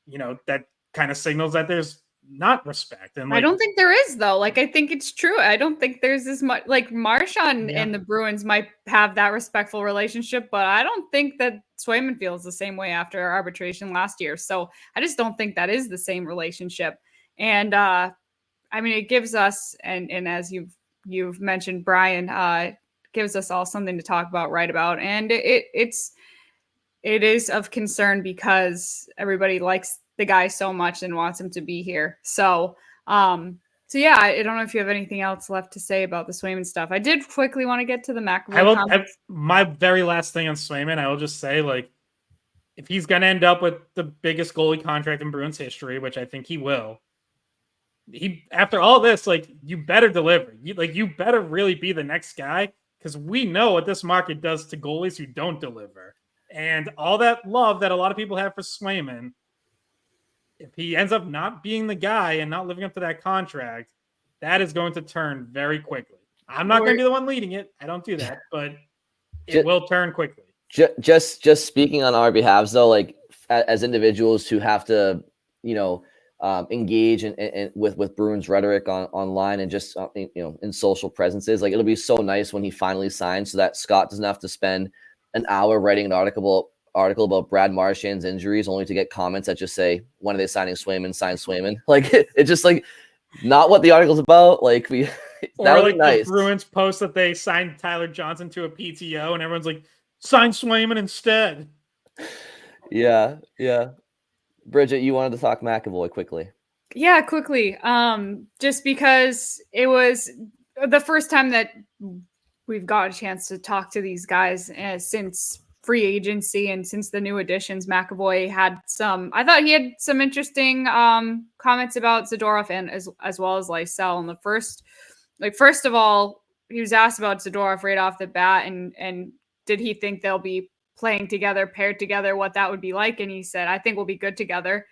you know, that kind of signals that there's not respect. And like, I don't think there is though. Like, I think it's true. I don't think there's as much like Marchand and the Bruins might have that respectful relationship, but I don't think that Swayman feels the same way after arbitration last year. So I just don't think that is the same relationship. And I mean, it gives us, and as you've mentioned, Brian, gives us all something to talk about, write about. And it is of concern because everybody likes the guy so much and wants him to be here. So yeah, I don't know if you have anything else left to say about the Swayman stuff. I did quickly want to get to the McAvoy. My very last thing on Swayman, I will just say, like, if he's going to end up with the biggest goalie contract in Bruins history, which I think he will, after all this, like, you better deliver. You better really be the next guy, because we know what this market does to goalies who don't deliver. And all that love that a lot of people have for Swayman, if he ends up not being the guy and not living up to that contract, that is going to turn very quickly. I'm not going to be the one leading it. I don't do that, but it will turn quickly. Just speaking on our behalf, though, like as individuals who have to, you know, engage with Bruins rhetoric online and just you know, in social presences, like it'll be so nice when he finally signs, so that Scott doesn't have to spend an hour writing an article about Brad Marchand's injuries only to get comments that just say, when are they signing Swayman? Sign Swayman. Like it's just like not what the article's about. Like that would be nice. The Bruins post that they signed Tyler Johnson to a PTO and everyone's like, sign Swayman instead. Yeah. Bridget, you wanted to talk McAvoy quickly. Yeah, quickly. Just because it was the first time that we've got a chance to talk to these guys since free agency and since the new additions. McAvoy I thought he had some interesting comments about Zadorov and as well as Lysell. And first of all, he was asked about Zadorov right off the bat and did he think they'll be playing together, paired together, what that would be like. And he said, I think we'll be good together.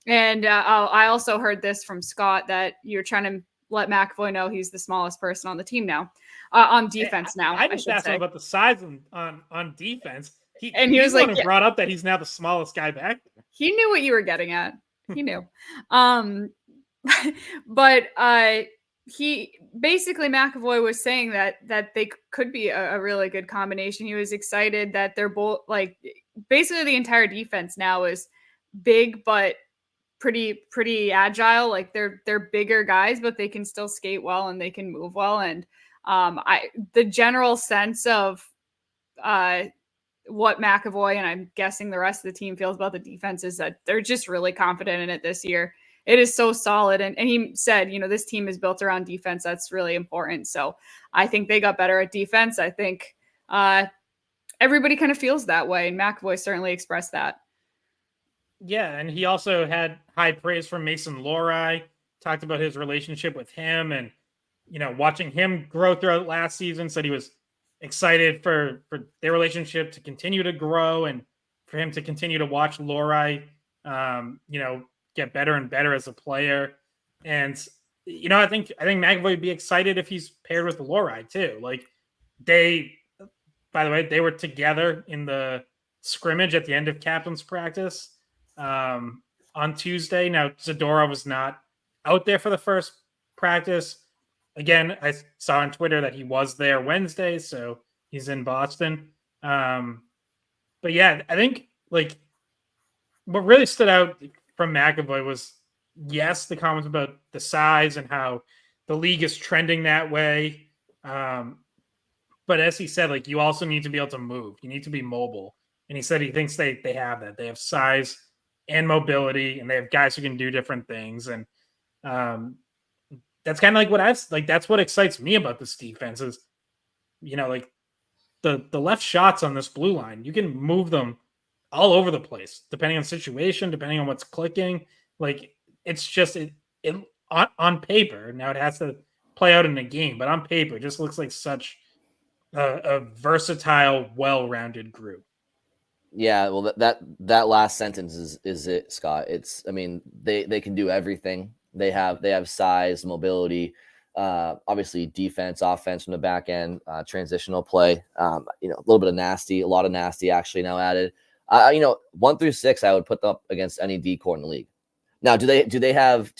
And I also heard this from Scott that you're trying to let McAvoy know he's the smallest person on the team now, on defense now. I just asked him about the size on defense. He was like, who brought up that he's now the smallest guy back there. He knew what you were getting at. He knew. But McAvoy was saying that they could be a really good combination. He was excited that they're both basically the entire defense now is big, but pretty agile. Like they're bigger guys, but they can still skate well and they can move well. And the general sense of what McAvoy and I'm guessing the rest of the team feels about the defense is that they're just really confident in it this year. It is so solid. And he said, this team is built around defense. That's really important. So I think they got better at defense. I think everybody kind of feels that way. And McAvoy certainly expressed that. Yeah, and he also had high praise from Mason Lohrei, talked about his relationship with him and, watching him grow throughout last season, said he was excited for their relationship to continue to grow and for him to continue to watch Lohrei, get better and better as a player. And, I think McAvoy would be excited if he's paired with Lohrei too. By the way, they were together in the scrimmage at the end of captain's practice on Tuesday. Now, Zadorov was not out there for the first practice. Again, I saw on Twitter that he was there Wednesday, so he's in Boston. But yeah, I think what really stood out from McAvoy was, yes, the comments about the size and how the league is trending that way. But as he said, you also need to be able to move. You need to be mobile. And he said he thinks they have that. They have size and mobility, and they have guys who can do different things. And that's kind of that's what excites me about this defense is, the left shots on this blue line, you can move them all over the place, depending on the situation, depending on what's clicking. It's just on paper. Now it has to play out in the game, but on paper, it just looks like such a versatile, well-rounded group. Yeah, well, that last sentence is it, Scott. They can do everything. They have size, mobility, obviously defense, offense from the back end, transitional play. A little bit of nasty, a lot of nasty actually now added. 1 through 6, I would put them up against any D-core in the league. Now, do they have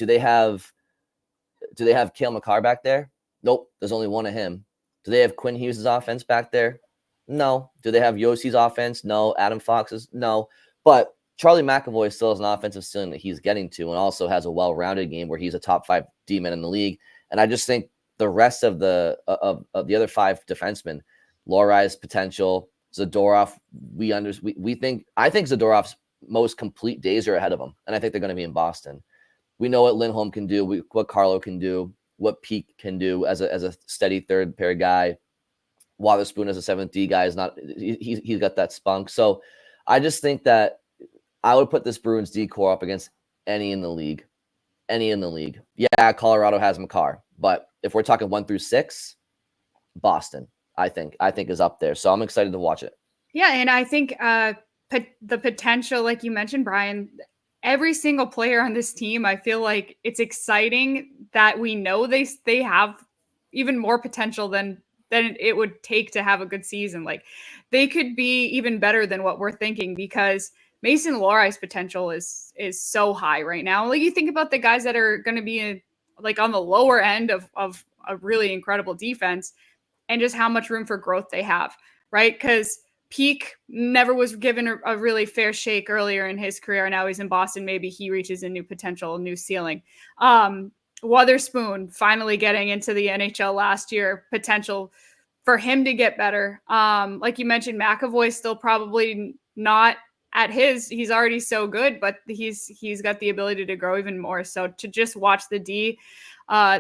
Cale Makar back there? Nope. There's only one of him. Do they have Quinn Hughes' offense back there? No. Do they have Yossi's offense? No. Adam Fox's? No. But Charlie McAvoy still has an offensive ceiling that he's getting to, and also has a well-rounded game where he's a top 5 D-man in the league. And I just think the rest of the other 5 defensemen, Lohrei's potential, Zadorov, I think Zadorov's most complete days are ahead of him, and I think they're going to be in Boston. We know what Lindholm can do, what Carlo can do, what Peak can do as a steady third pair guy. Wotherspoon as a 7th D guy he's got that spunk. So I just think that I would put this Bruins D-core up against any in the league. Yeah, Colorado has Makar, but if we're talking 1 through 6, Boston, I think is up there. So I'm excited to watch it. Yeah, and I think the potential, like you mentioned, Brian, every single player on this team, I feel like it's exciting that we know they have even more potential than it would take to have a good season. They could be even better than what we're thinking, because Mason Lohrei's potential is so high right now. You think about the guys that are going to be on the lower end of a really incredible defense, and just how much room for growth they have, right? Because Peak never was given a really fair shake earlier in his career. Now he's in Boston. Maybe he reaches a new potential, a new ceiling. Wotherspoon finally getting into the NHL last year, potential for him to get better. Like you mentioned, McAvoy still probably not at he's already so good, but he's got the ability to grow even more. So to just watch the D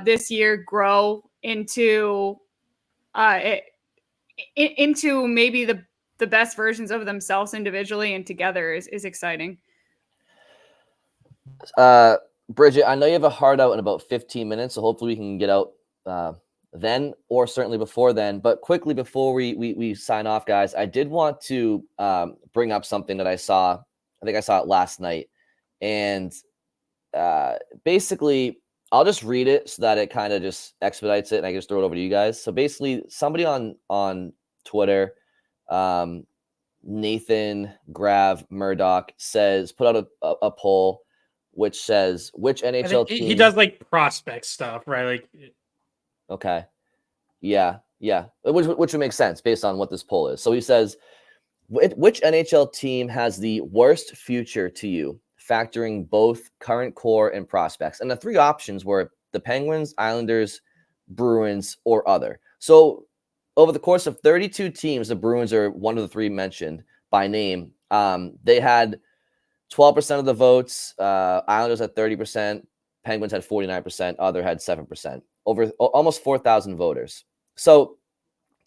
this year grow into maybe the best versions of themselves individually and together is exciting. Bridget, I know you have a hard out in about 15 minutes, so hopefully we can get out then, or certainly before then. But quickly before we sign off, guys, I did want to bring up something that I saw. I think I saw it last night, and basically, I'll just read it so that it kind of just expedites it, and I can just throw it over to you guys. So basically, somebody on Twitter, Nathan Grav Murdoch, put out a poll which says which NHL team. He does like prospect stuff, right? Like, okay, yeah, which would make sense based on what this poll is. So he says, which NHL team has the worst future to you, factoring both current core and prospects? And the three options were the Penguins, Islanders, Bruins, or other. So over the course of 32 teams, the Bruins are one of the three mentioned by name. They had 12% of the votes. Islanders had 30%. Penguins had 49%. Other had 7%. Over almost 4,000 voters. So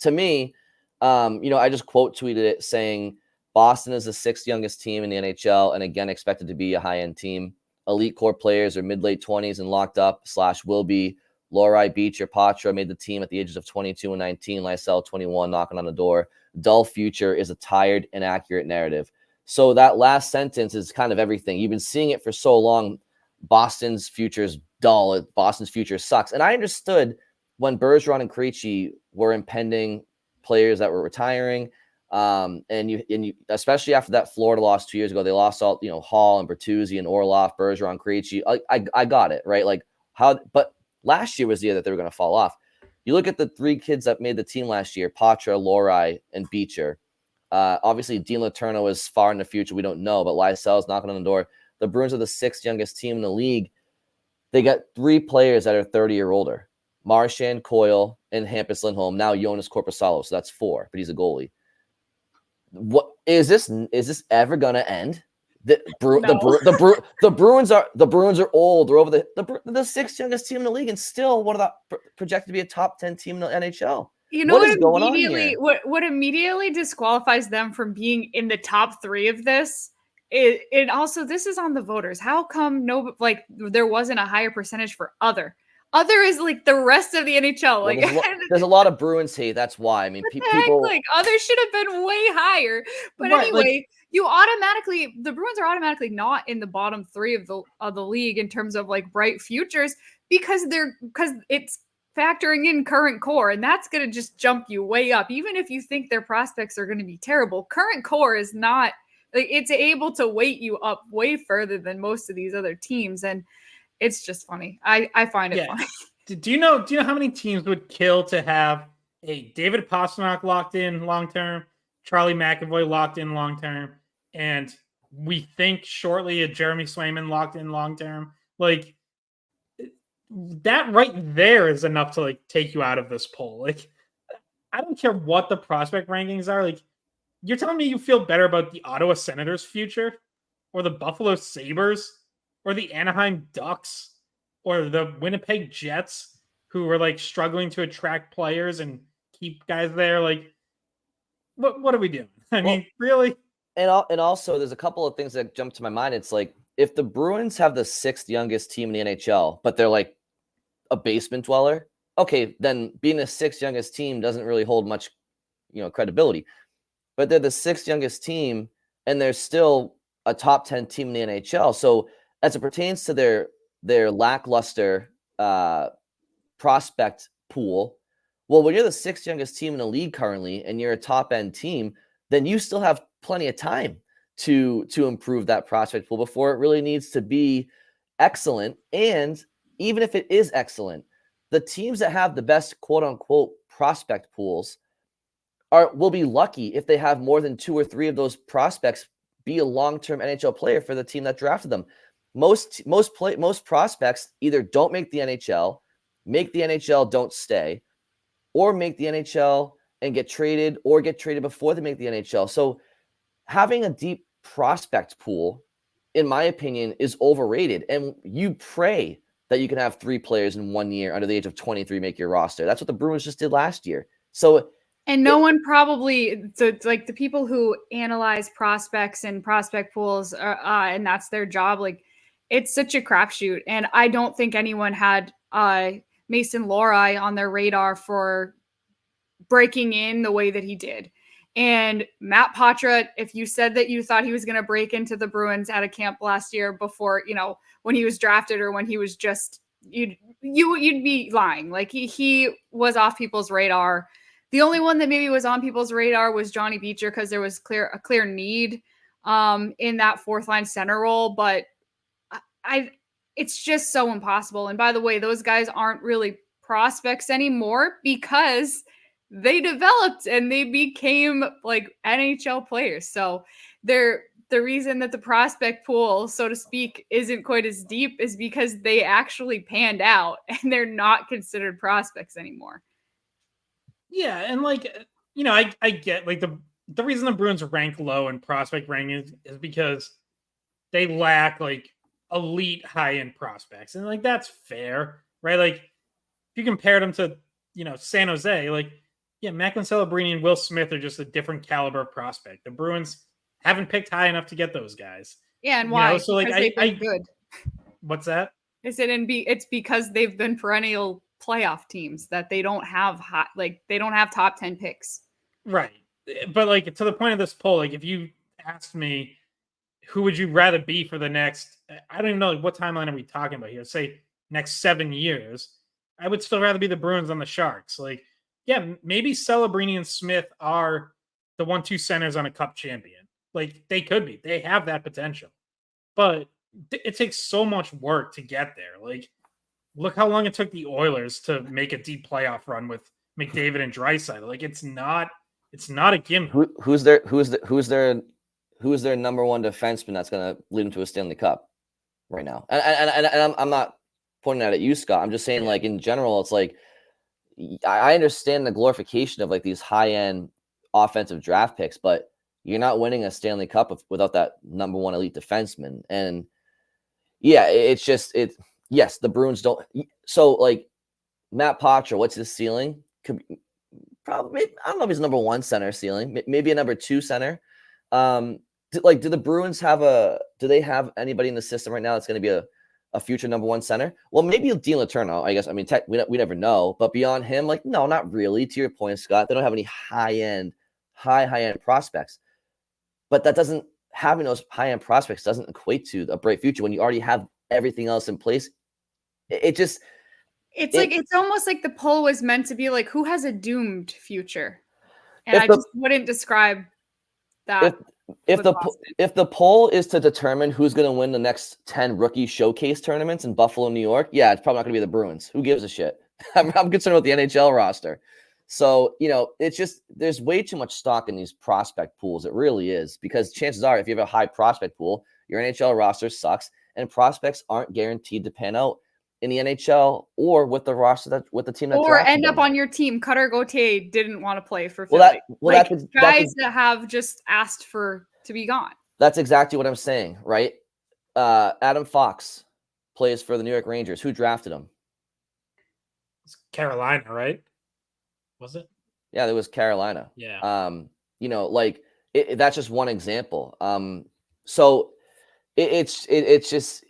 to me, I just quote tweeted it saying Boston is the sixth youngest team in the NHL and again expected to be a high-end team. Elite core players are mid-late 20s and locked up / will be. Lohrei, Beecher, Patra made the team at the ages of 22 and 19. Lysell, 21, knocking on the door. Dull future is a tired, inaccurate narrative. So that last sentence is kind of everything. You've been seeing it for so long. Boston's future is dull. Boston's future sucks. And I understood when Bergeron and Krejci were impending players that were retiring. And you, especially after that Florida loss 2 years ago, they lost all, Hall and Bertuzzi and Orlov, Bergeron, Krejci. I got it, right? Like but last year was the year that they were going to fall off. You look at the three kids that made the team last year, Patra, Lohrei, and Beecher. Obviously, Dean Letourneau is far in the future. We don't know, but Lysell's knocking on the door. The Bruins are the sixth youngest team in the league. They got three players that are 30 or older. Marchand, Coyle, and Hampus Lindholm. Now Jonas Korpisalo, so that's four, but he's a goalie. What is this? Is this ever going to end? The Bruins are old. They're over the sixth youngest team in the league, and still one of the projected to be a top 10 team in the NHL. You know what is going on here? What immediately disqualifies them from being in the top three of this? And also, this is on the voters. How come there wasn't a higher percentage for other? Other is like the rest of the NHL. Like there's a lot of Bruins hate. That's why. I mean, people like other should have been way higher. But right, anyway, the Bruins are automatically not in the bottom three of the league in terms of like bright futures because it's factoring in current core, and that's going to just jump you way up. Even if you think their prospects are going to be terrible, current core is not. Like, it's able to weight you up way further than most of these other teams, and it's just funny. I find it funny. Do you know how many teams would kill to have a David Pastrnak locked in long term, Charlie McAvoy locked in long term, and we think shortly a Jeremy Swayman locked in long term? Like, that right there is enough to like take you out of this poll. Like, I don't care what the prospect rankings are. Like, you're telling me you feel better about the Ottawa Senators' future, or the Buffalo Sabres, or the Anaheim Ducks, or the Winnipeg Jets, who are like struggling to attract players and keep guys there? Like, what are we doing? I mean, really? And also, there's a couple of things that jump to my mind. It's like, if the Bruins have the sixth youngest team in the NHL, but they're like a basement dweller, okay, then being the sixth youngest team doesn't really hold much, credibility. But they're the sixth youngest team, and they're still a top 10 team in the NHL. So as it pertains to their lackluster prospect pool, well, when you're the sixth youngest team in the league currently, and you're a top end team, then you still have plenty of time to improve that prospect pool before it really needs to be excellent. And even if it is excellent, the teams that have the best quote unquote prospect pools will be lucky if they have more than two or three of those prospects be a long-term NHL player for the team that drafted them. Most prospects either don't make the NHL, don't stay, or make the NHL and get traded before they make the NHL. So having a deep prospect pool, in my opinion, is overrated. And you pray that you can have three players in 1 year under the age of 23 make your roster. That's what the Bruins just did last year. So And no one probably, so like the people who analyze prospects and prospect pools, and that's their job. Like, it's such a crapshoot, and I don't think anyone had Mason Lohrei on their radar for breaking in the way that he did. And Matt Patra, if you said that you thought he was going to break into the Bruins at a camp last year before, when he was drafted or when he was just, you'd be lying. Like he was off people's radar. The only one that maybe was on people's radar was Johnny Beecher because there was a clear need in that fourth line center role. But it's just so impossible. And by the way, those guys aren't really prospects anymore because they developed and they became like NHL players. So the reason that the prospect pool, so to speak, isn't quite as deep is because they actually panned out and they're not considered prospects anymore. Yeah, and I get like the reason the Bruins rank low in prospect rankings is because they lack like elite high-end prospects. And like that's fair, right? Like if you compared them to, San Jose, like Macklin Celebrini and Will Smith are just a different caliber of prospect. The Bruins haven't picked high enough to get those guys. Yeah, and why? So like they've been good. What's that? It's because they've been perennial playoff teams that they don't have they don't have top 10 picks. Right. But like to the point of this poll, like if you asked me who would you rather be for the next, I don't even know like what timeline are we talking about here? Say next 7 years, I would still rather be the Bruins on the Sharks. Like, yeah, maybe Celebrini and Smith are the 1-2 centers on a cup champion. Like they could be. They have that potential. But it takes so much work to get there. Like, look how long it took the Oilers to make a deep playoff run with McDavid and Draisaitl. Like, it's not a gimmick. Who's their number one defenseman that's going to lead them to a Stanley Cup right now? And I'm not pointing that at you, Scott. I'm just saying, like in general, it's like I understand the glorification of like these high end offensive draft picks, but you're not winning a Stanley Cup without that number one elite defenseman. And yeah, yes, the Bruins don't. So like Matt Patra, what's his ceiling? Could be, probably, I don't know if he's number one center ceiling, maybe a number two center. Do the Bruins do they have anybody in the system right now that's going to be a future number one center? Well, maybe Dean Letourneau, I guess. I mean, we never know, but beyond him, like, no, not really. To your point, Scott, they don't have any high-end prospects. But that doesn't, having those high-end prospects doesn't equate to a bright future when you already have everything else in place. It's almost like the poll was meant to be like, who has a doomed future? And just wouldn't describe that. If the poll is to determine who's going to win the next 10 rookie showcase tournaments in Buffalo, New York, yeah, it's probably not going to be the Bruins. Who gives a shit? I'm concerned with the NHL roster. So, it's just there's way too much stock in these prospect pools. It really is, because chances are if you have a high prospect pool, your NHL roster sucks, and prospects aren't guaranteed to pan out in the NHL or with the roster with the team that or end up on your team. Cutter Gauthier didn't want to play for Philly. Guys that have just asked to be gone. That's exactly what I'm saying, right? Adam Fox plays for the New York Rangers. Who drafted him? It's Carolina, right? Was it? Yeah, it was Carolina. Yeah. That's just one example. So it's just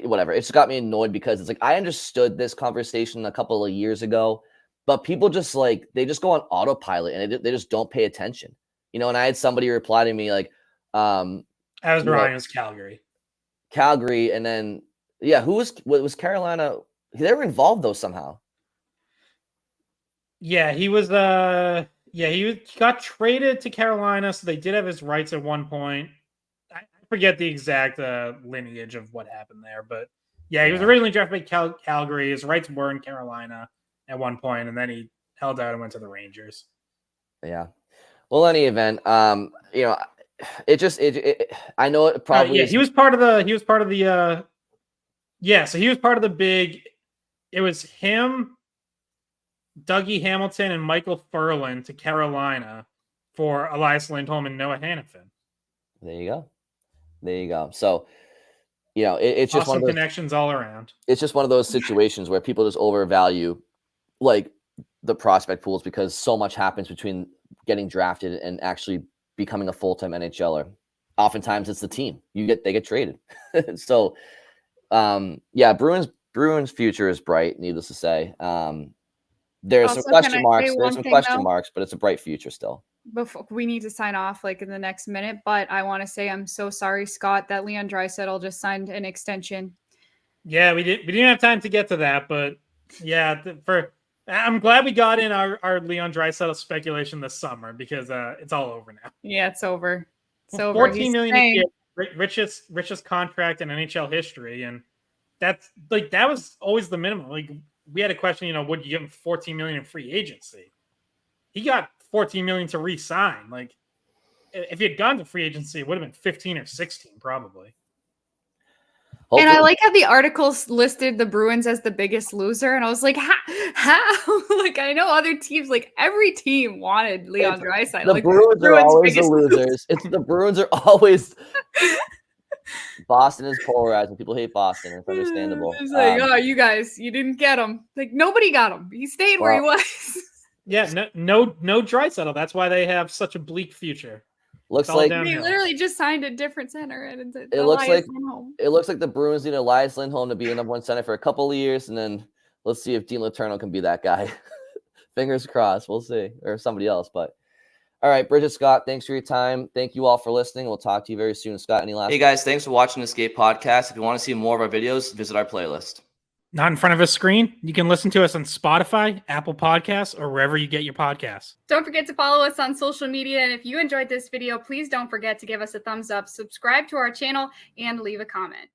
whatever. It's got me annoyed because it's like I understood this conversation a couple of years ago, but people just they just go on autopilot and they just don't pay attention. And I had somebody reply to me like, I was wrong. It was Calgary. And then who was Carolina? They were involved though somehow. Yeah, he was. He got traded to Carolina, so they did have his rights at one point. I forget the exact lineage of what happened there, but he was originally drafted by Calgary. His rights were in Carolina at one point, and then he held out and went to the Rangers. Yeah. Well, in any event, I know it probably. He was part of the. So he was part of the big. It was him, Dougie Hamilton, and Michael Ferland to Carolina for Elias Lindholm and Noah Hannafin. There you go. So, it's just awesome one of those connections all around. It's just one of those situations where people just overvalue like the prospect pools because so much happens between getting drafted and actually becoming a full-time NHLer. Oftentimes it's the team they get traded. So yeah, Bruins future is bright, needless to say. There's some question marks, but it's a bright future still. Before we need to sign off like in the next minute, but I want to say I'm so sorry, Scott, that Leon Draisaitl just signed an extension. Yeah, we didn't have time to get to that, but yeah, I'm glad we got in our Leon Draisaitl speculation this summer because it's all over now. Yeah, it's over. It's over. 14 million a year, richest contract in NHL history, and that was always the minimum. Like we had a question, would you give him 14 million in free agency? He got 14 million to re-sign. Like if he had gone to free agency, it would have been 15 or 16 probably. Hopefully. And I like how the articles listed the Bruins as the biggest loser, and I was like, how? Like I know other teams, like every team wanted Leon Draisaitl. The Bruins are always the losers. The Bruins are always. Boston is polarizing. People hate Boston. It's understandable. It's like, you guys, you didn't get him. Like nobody got him. He stayed where he was. Yeah, no Draisaitl. That's why they have such a bleak future. Looks like they literally just signed a different center, and it looks like the Bruins need Elias Lindholm to be a number one center for a couple of years, and then let's see if Dean Letourneau can be that guy. Fingers crossed. We'll see, or somebody else. But all right, Bridget, Scott, thanks for your time. Thank you all for listening. We'll talk to you very soon. Scott, any last? Hey guys, thanks for watching the Skate Podcast. If you want to see more of our videos, visit our playlist. Not in front of a screen, you can listen to us on Spotify, Apple Podcasts, or wherever you get your podcasts. Don't forget to follow us on social media. And if you enjoyed this video, please don't forget to give us a thumbs up, subscribe to our channel, and leave a comment.